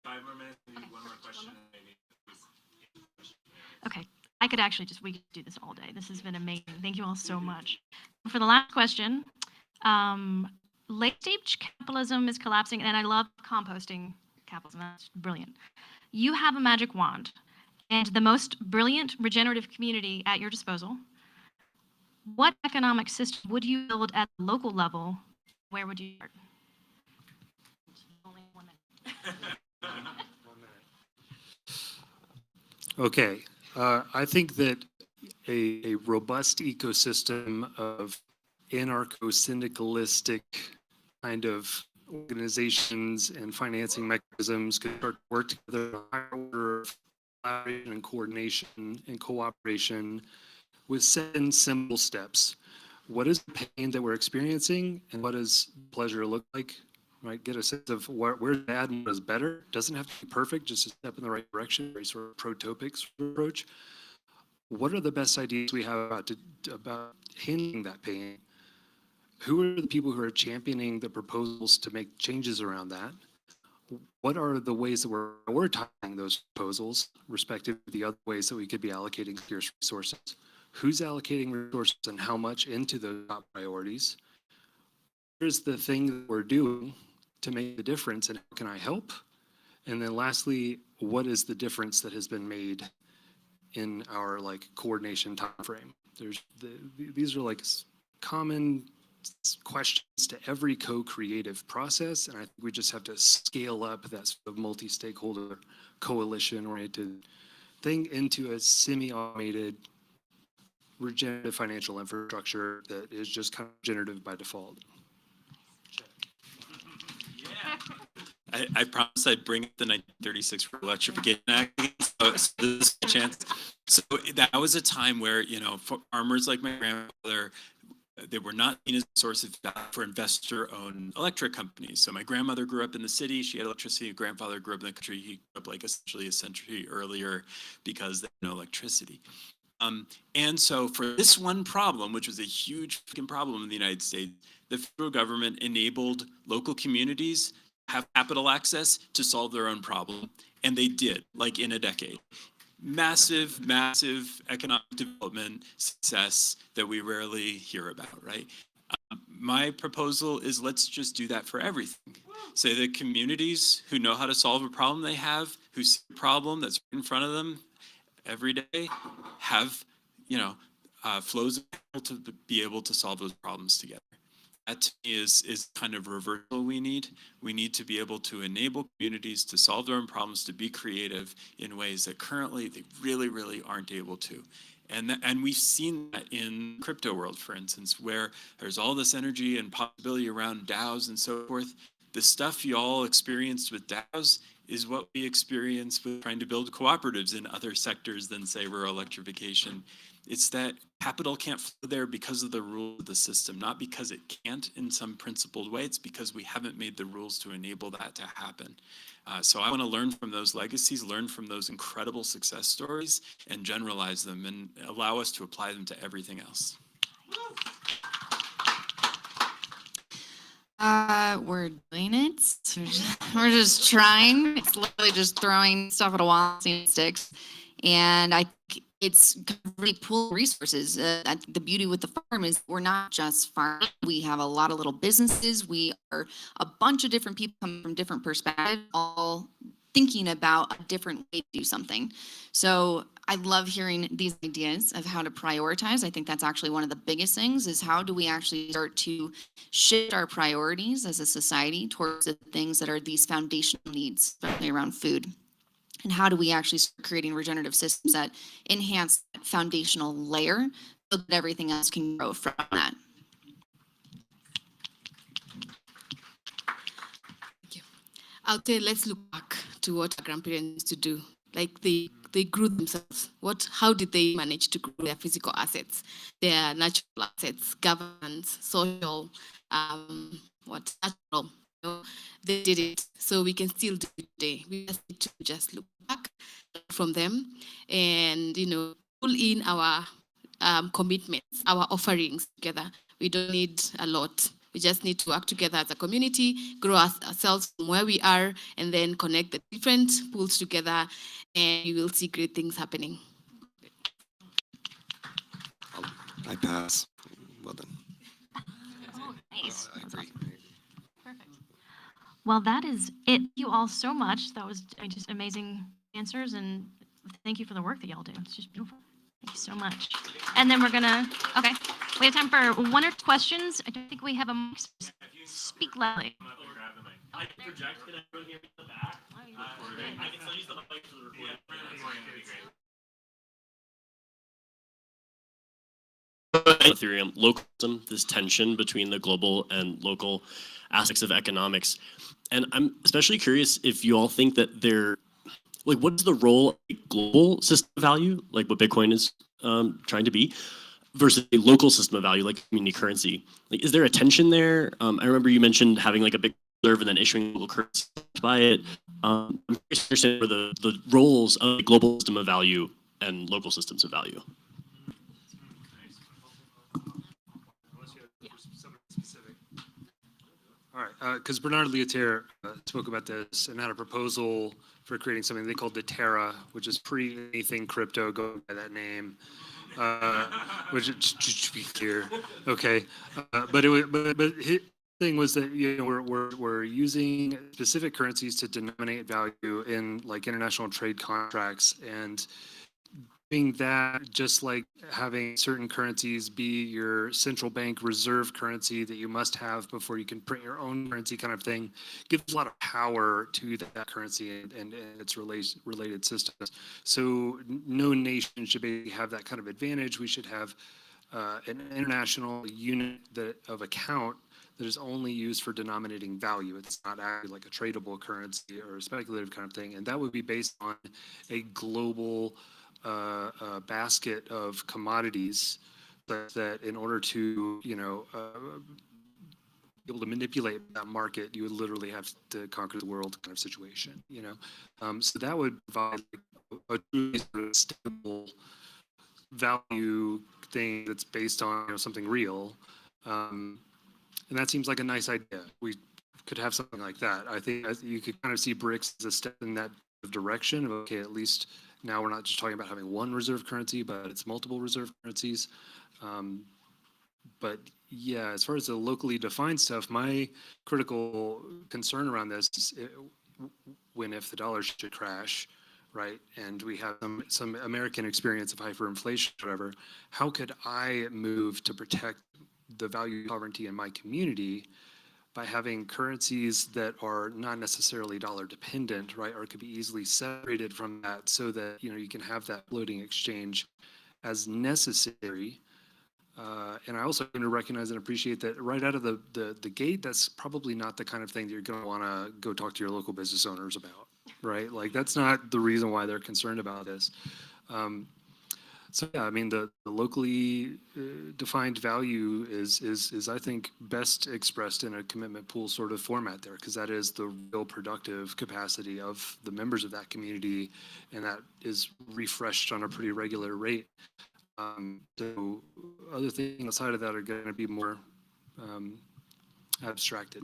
5 more minutes, maybe one more question. Okay, I could actually we could do this all day. This has been amazing. Thank you all so much. For the last question, late stage capitalism is collapsing, and I love composting capitalism. That's brilliant. You have a magic wand and the most brilliant regenerative community at your disposal. What economic system would you build at the local level? Where would you start? Only 1 minute. Okay, I think that a robust ecosystem of anarcho-syndicalistic kind of organizations and financing mechanisms could start to work together in a higher order of collaboration and coordination and cooperation with 7 simple steps. What is the pain that we're experiencing, and what does pleasure look like? Right, get a sense of where's bad and what is better. Doesn't have to be perfect, just a step in the right direction, very sort of protopic approach. What are the best ideas we have about handling that pain? Who are the people who are championing the proposals to make changes around that? What are the ways that we're prioritizing those proposals, respective to the other ways that we could be allocating scarce resources? Who's allocating resources and how much into those top priorities? Here's the thing that we're doing to make the difference, and how can I help? And then lastly, what is the difference that has been made in our coordination time frame? These are common questions to every co-creative process, and I think we just have to scale up that sort of multi-stakeholder coalition-oriented thing into a semi-automated regenerative financial infrastructure that is just kind of generative by default. I promised I'd bring up the 1936 Electrification Act, so this is a chance. So that was a time where, farmers like my grandfather, they were not seen as a source of value for investor-owned electric companies. So my grandmother grew up in the city. She had electricity. My grandfather grew up in the country. He grew up essentially a century earlier because they had no electricity. And so for this one problem, which was a huge fucking problem in the United States, the federal government enabled local communities have capital access to solve their own problem. And they did, in a decade. Massive economic development success that we rarely hear about, right? My proposal is let's just do that for everything. Say that communities who know how to solve a problem they have, who see a problem that's in front of them every day, have, flows to be able to solve those problems together. That to me is kind of reversal we need. We need to be able to enable communities to solve their own problems, to be creative in ways that currently they really, really aren't able to. And we've seen that in crypto world, for instance, where there's all this energy and possibility around DAOs and so forth. The stuff you all experienced with DAOs is what we experience with trying to build cooperatives in other sectors than, say, rural electrification. It's that capital can't flow there because of the rules of the system, not because it can't in some principled way. It's because we haven't made the rules to enable that to happen. So I want to learn from those legacies, learn from those incredible success stories, and generalize them and allow us to apply them to everything else. We're doing it. We're just trying. It's literally just throwing stuff at a wall, seeing sticks. And I think it's really pool resources. The beauty with the farm is we're not just farming. We have a lot of little businesses. We are a bunch of different people coming from different perspectives, all thinking about a different way to do something. So I love hearing these ideas of how to prioritize. I think that's actually one of the biggest things is how do we actually start to shift our priorities as a society towards the things that are these foundational needs, especially around food. And how do we actually start creating regenerative systems that enhance that foundational layer so that everything else can grow from that? I'll say let's look back to what our grandparents used to do. Like they grew themselves. How did they manage to grow their physical assets, their natural assets, governance, social, natural? You know, they did it, so we can still do it today. We just need to just look back from them, and pull in our commitments, our offerings together. We don't need a lot. We just need to work together as a community, grow ourselves from where we are, and then connect the different pools together, and you will see great things happening. I pass. Well done. Oh, nice. I agree. Perfect. Well, that is it. Thank you all so much. That was just amazing answers, and thank you for the work that y'all do. It's just beautiful. Thank you so much. And then okay, we have time for one or two questions. I don't think we have a mic. Speak loudly. I can project, can everyone hear me in the back? I can still use the mic for the recording. Ethereum, localism, this tension between the global and local aspects of economics. And I'm especially curious if you all think that what is the role of a global system of value, like what Bitcoin is trying to be, versus a local system of value, like community currency? Like, is there a tension there? I remember you mentioned having like a big reserve and then issuing local currency to buy it. I'm curious to understand the roles of a global system of value and local systems of value. All right, because Bernard Lietaer spoke about this and had a proposal for creating something they called the Terra, which is pre anything crypto going by that name. Which just to be clear, okay. But his thing was that we're using specific currencies to denominate value in like international trade contracts, and doing that just like having certain currencies be your central bank reserve currency that you must have before you can print your own currency, kind of thing, gives a lot of power to that currency and its related systems. So no nation should basically have that kind of advantage. We should have an international unit of account that is only used for denominating value. It's not actually like a tradable currency or a speculative kind of thing. And that would be based on a global basket of commodities that in order to, be able to manipulate that market, you would literally have to conquer the world kind of situation, So that would provide a truly sort of stable value thing that's based on something real. And that seems like a nice idea. We could have something like that. I think you could kind of see BRICS as a step in that direction of, okay, at least now we're not just talking about having one reserve currency, but it's multiple reserve currencies. But yeah, as far as the locally defined stuff, my critical concern around this is if the dollar should crash, right? And we have some American experience of hyperinflation or whatever, how could I move to protect the value sovereignty in my community by having currencies that are not necessarily dollar dependent, right, or could be easily separated from that, so that you can have that floating exchange as necessary. And I also want to recognize and appreciate that right out of the gate, that's probably not the kind of thing that you're going to want to go talk to your local business owners about, right? Like that's not the reason why they're concerned about this. So yeah, I mean the locally defined value is I think best expressed in a commitment pool sort of format there, because that is the real productive capacity of the members of that community, and that is refreshed on a pretty regular rate. So other things outside of that are going to be more abstracted.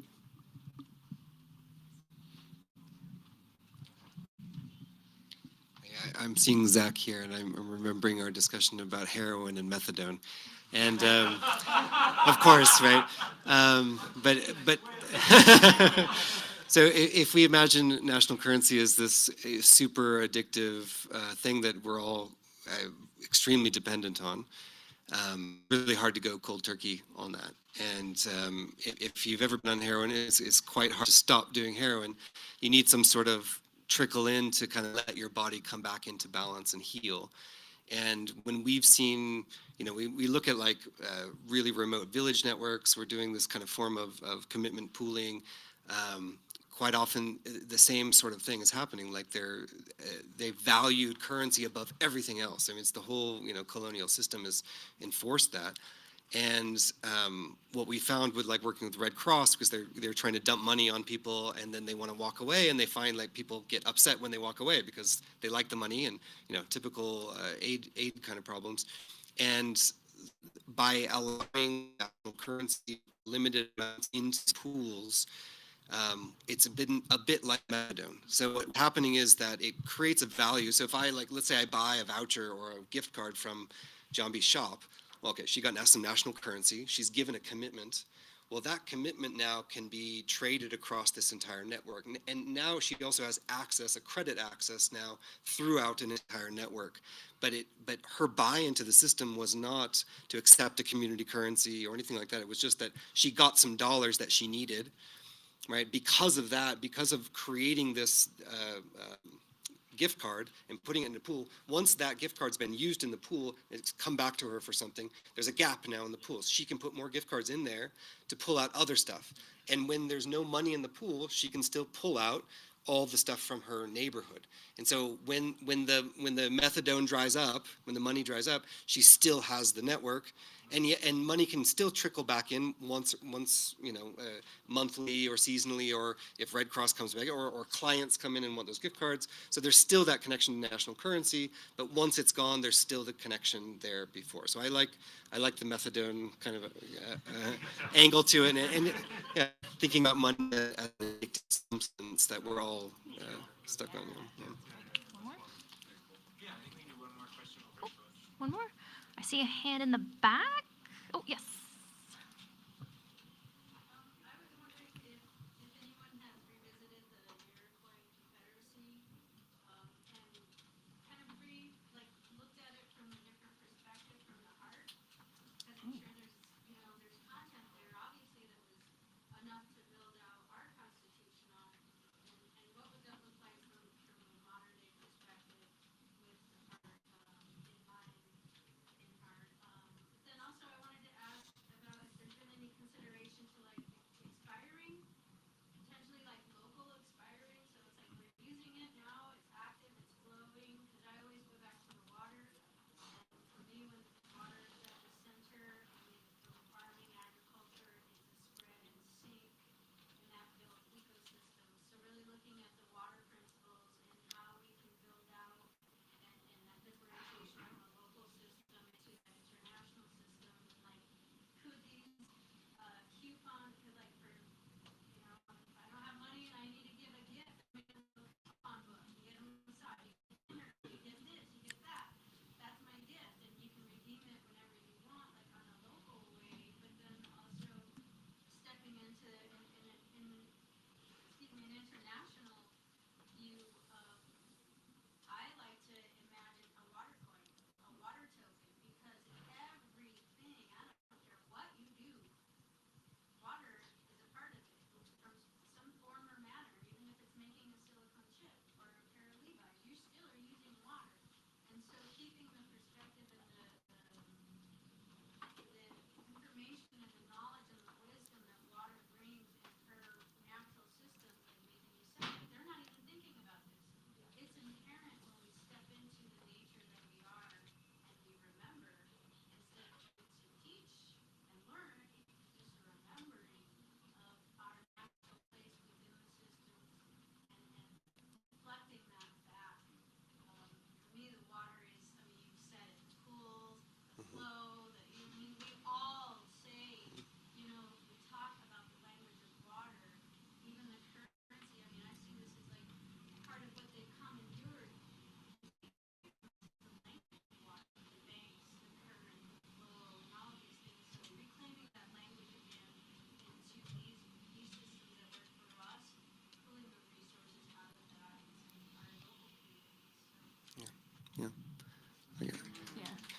I'm seeing Zach here, and I'm remembering our discussion about heroin and methadone, and of course, right? But so if we imagine national currency as this super addictive thing that we're all extremely dependent on, really hard to go cold turkey on that. And if you've ever been on heroin, it's quite hard to stop doing heroin. You need some sort of trickle in to kind of let your body come back into balance and heal. And when we've seen, we look at like really remote village networks, we're doing this kind of form of commitment pooling quite often the same sort of thing is happening. Like they valued currency above everything else. I mean, it's the whole colonial system has enforced that. And what we found with like working with Red Cross, because they're trying to dump money on people, and then they want to walk away, and they find like people get upset when they walk away because they like the money, and typical aid kind of problems. And by allowing national currency limited amounts into pools, it's been a bit like methadone. So what's happening is that it creates a value. So if I let's say I buy a voucher or a gift card from Njambi's shop, well, okay, she got some national currency. She's given a commitment. Well, that commitment now can be traded across this entire network. And now she also has access, a credit access now throughout an entire network. But her buy into the system was not to accept a community currency or anything like that. It was just that she got some dollars that she needed, right? Because of that, because of creating this gift card and putting it in the pool, once that gift card's been used in the pool, it's come back to her for something, there's a gap now in the pool. She can put more gift cards in there to pull out other stuff. And when there's no money in the pool, she can still pull out all the stuff from her neighborhood. And so when the methadone dries up, when the money dries up, she still has the network, and money can still trickle back in once monthly or seasonally, or if Red Cross comes back, or clients come in and want those gift cards. So there's still that connection to national currency, but once it's gone, there's still the connection there before. So I like the methadone kind of angle to it, and thinking about money as a substance that we're all stuck on. Yeah. One more? Yeah, I think we can do one more question. Oh, one more? I see a hand in the back. Oh, yes.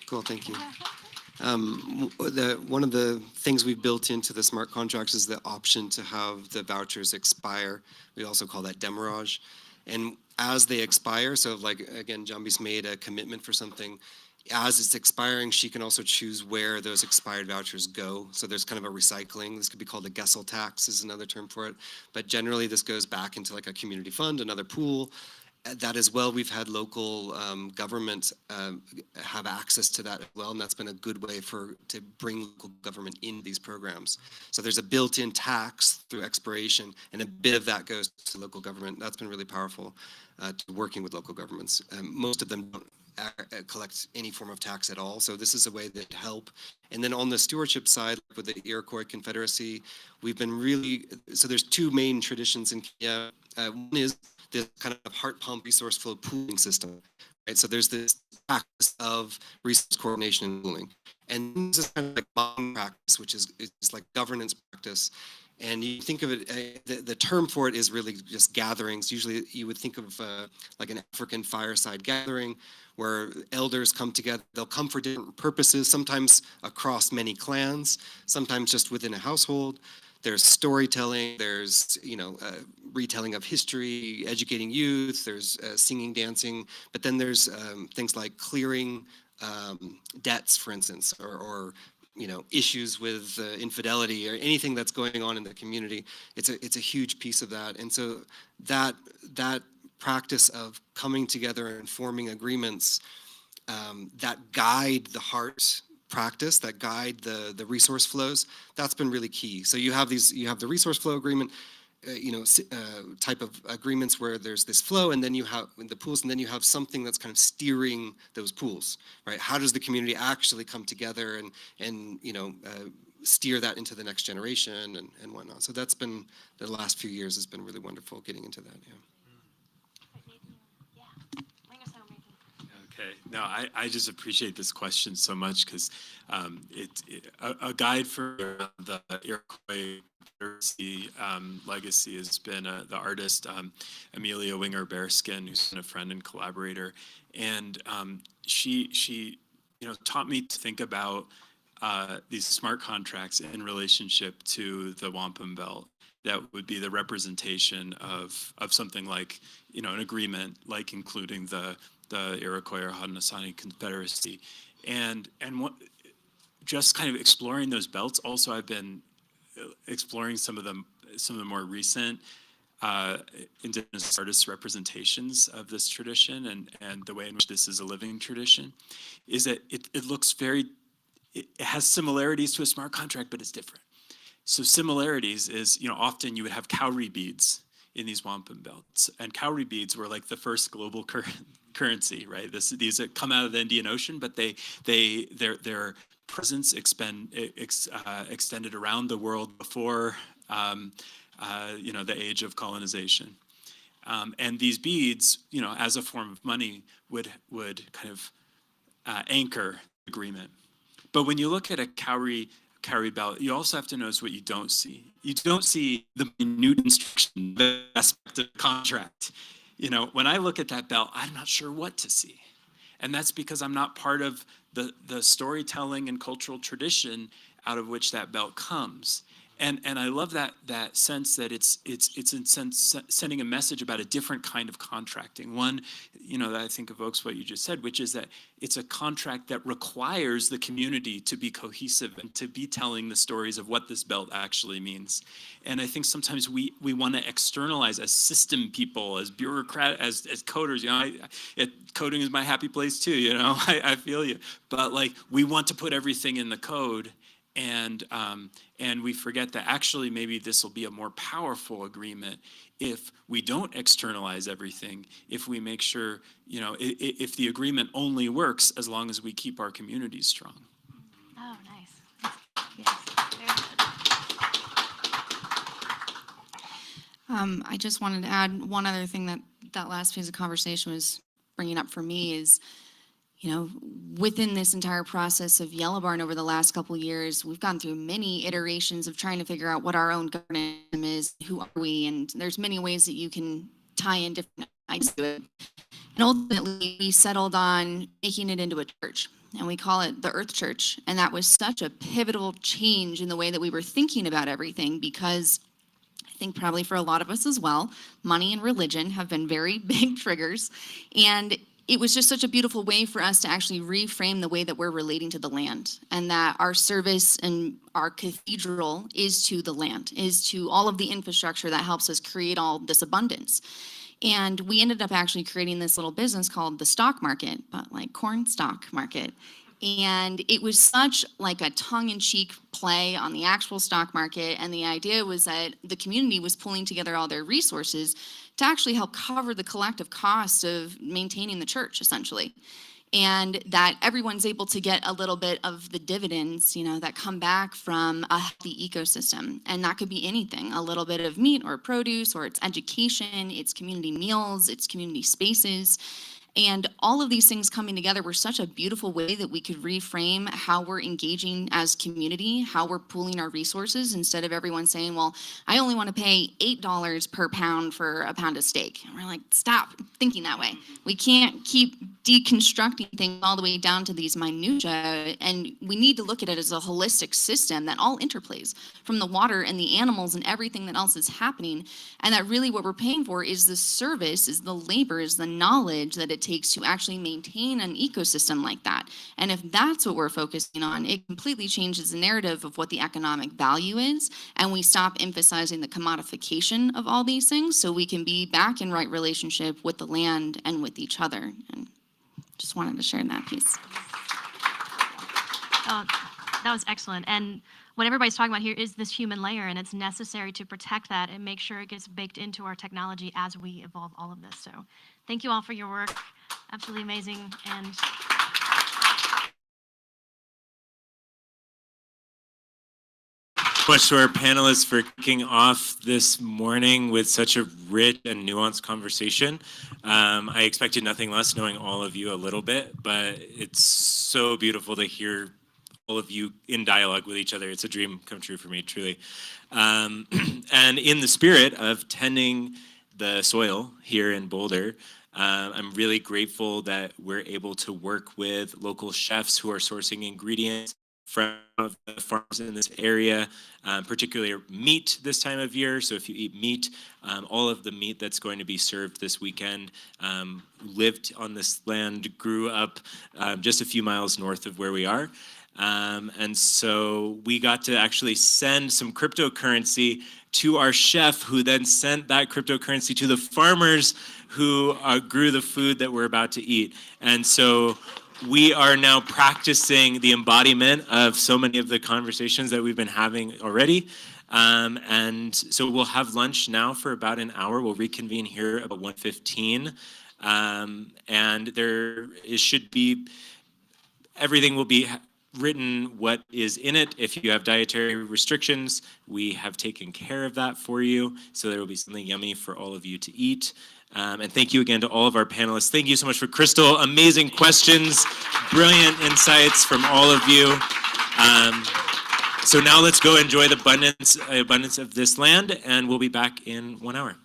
Cool, thank you. One of the things we've built into the smart contracts is the option to have the vouchers expire. We also call that demurrage. And as they expire, so like, again, Njambi's made a commitment for something. As it's expiring, she can also choose where those expired vouchers go. So there's kind of a recycling. This could be called a Gessel tax is another term for it. But generally this goes back into like a community fund, another pool. That as well, we've had local government have access to that as well, and that's been a good way to bring local government in these programs. So there's a built-in tax through expiration, and a bit of that goes to local government. That's been really powerful to working with local governments. Most of them don't collect any form of tax at all, so this is a way that help. And then on the stewardship side, with the Iroquois Confederacy, we've been really, so there's two main traditions in Kenya. One is this kind of heart pump resource flow pooling system, right? So there's this practice of resource coordination and pooling. And this is kind of like modern practice, which is like governance practice. And you think of it, the term for it is really just gatherings. Usually you would think of like an African fireside gathering where elders come together. They'll come for different purposes, sometimes across many clans, sometimes just within a household. There's storytelling, there's, retelling of history, educating youth, there's singing, dancing, but then there's things like clearing debts, for instance, or issues with infidelity or anything that's going on in the community. It's a huge piece of that. And so that practice of coming together and forming agreements that guide the heart practice, that guide the resource flows, that's been really key. So you have the resource flow agreement, type of agreements where there's this flow, and then you have the pools, and then you have something that's kind of steering those pools, right? How does the community actually come together and steer that into the next generation and whatnot? So that's been, the last few years has been really wonderful getting into that, yeah. Okay, no, I just appreciate this question so much because a guide for the Iroquois Confederacy legacy has been the artist Amelia Winger Bearskin, who's been a friend and collaborator, and she taught me to think about these smart contracts in relationship to the wampum belt. That would be the representation of something like an agreement, like including the Iroquois or Haudenosaunee Confederacy, and what, just kind of exploring those belts. Also, I've been exploring some of the more recent Indigenous artists' representations of this tradition and the way in which this is a living tradition. Is that it looks it has similarities to a smart contract, but it's different. So similarities is, often you would have cowrie beads in these wampum belts, and cowrie beads were like the first global currency, right? These that come out of the Indian Ocean, but their presence extended around the world before the age of colonization. And these beads, as a form of money, would kind of anchor agreement. But when you look at a cowrie belt, you also have to notice what you don't see. You don't see the minute instruction, the aspect of the contract. When I look at that belt, I'm not sure what to see. And that's because I'm not part of the storytelling and cultural tradition out of which that belt comes. And I love that sense that it's in sense sending a message about a different kind of contracting. One, that I think evokes what you just said, which is that it's a contract that requires the community to be cohesive and to be telling the stories of what this belt actually means. And I think sometimes we want to externalize as system people, as bureaucrat, as coders. Coding is my happy place too. I feel you. But we want to put everything in the code. And we forget that actually maybe this will be a more powerful agreement if we don't externalize everything, if we make sure, if the agreement only works as long as we keep our communities strong. Oh, nice. Yes. I just wanted to add one other thing that last phase of conversation was bringing up for me is, within this entire process of Yellow Barn over the last couple of years, we've gone through many iterations of trying to figure out what our own governance is, who are we, and there's many ways that you can tie in different ideas to it. And ultimately, we settled on making it into a church, and we call it the Earth Church. And that was such a pivotal change in the way that we were thinking about everything, because think probably for a lot of us as well, money and religion have been very big triggers. And it was just such a beautiful way for us to actually reframe the way that we're relating to the land, and that our service and our cathedral is to the land, is to all of the infrastructure that helps us create all this abundance. And we ended up actually creating this little business called the stock market, but like corn stock market. And it was such like a tongue-in-cheek play on the actual stock market. And the idea was that the community was pulling together all their resources to actually help cover the collective cost of maintaining the church, essentially. And that everyone's able to get a little bit of the dividends, you know, that come back from a healthy ecosystem. And that could be anything, a little bit of meat or produce, or it's education, it's community meals, it's community spaces. And all of these things coming together were such a beautiful way that we could reframe how we're engaging as community, how we're pooling our resources, instead of everyone saying, well, I only want to pay $8 per pound for a pound of steak. And we're like, stop thinking that way. We can't keep deconstructing things all the way down to these minutiae. And we need to look at it as a holistic system that all interplays from the water and the animals and everything that else is happening. And that really what we're paying for is the service, is the labor, is the knowledge that it takes to actually maintain an ecosystem like that. And if that's what we're focusing on, it completely changes the narrative of what the economic value is, and we stop emphasizing the commodification of all these things, so we can be back in right relationship with the land and with each other. And just wanted to share that piece. Oh, that was excellent. And what everybody's talking about here is this human layer, and it's necessary to protect that and make sure it gets baked into our technology as we evolve all of this. So thank you all for your work. Absolutely amazing. And much to our panelists for kicking off this morning with such a rich and nuanced conversation. I expected nothing less, knowing all of you a little bit, but it's so beautiful to hear all of you in dialogue with each other. It's a dream come true for me, truly. And in the spirit of tending the soil here in Boulder, I'm really grateful that we're able to work with local chefs who are sourcing ingredients from the farms in this area, particularly meat this time of year. So if you eat meat, all of the meat that's going to be served this weekend lived on this land, grew up just a few miles north of where we are. And so we got to actually send some cryptocurrency to our chef, who then sent that cryptocurrency to the farmers who grew the food that we're about to eat. And so we are now practicing the embodiment of so many of the conversations that we've been having already. And so we'll have lunch now for about an hour. We'll reconvene here about 1:15. And should be, everything will be written what is in it. If you have dietary restrictions, we have taken care of that for you. So there will be something yummy for all of you to eat. And thank you again to all of our panelists. Thank you so much for Crystal. Amazing questions, brilliant insights from all of you. So now let's go enjoy the abundance of this land, and we'll be back in 1 hour.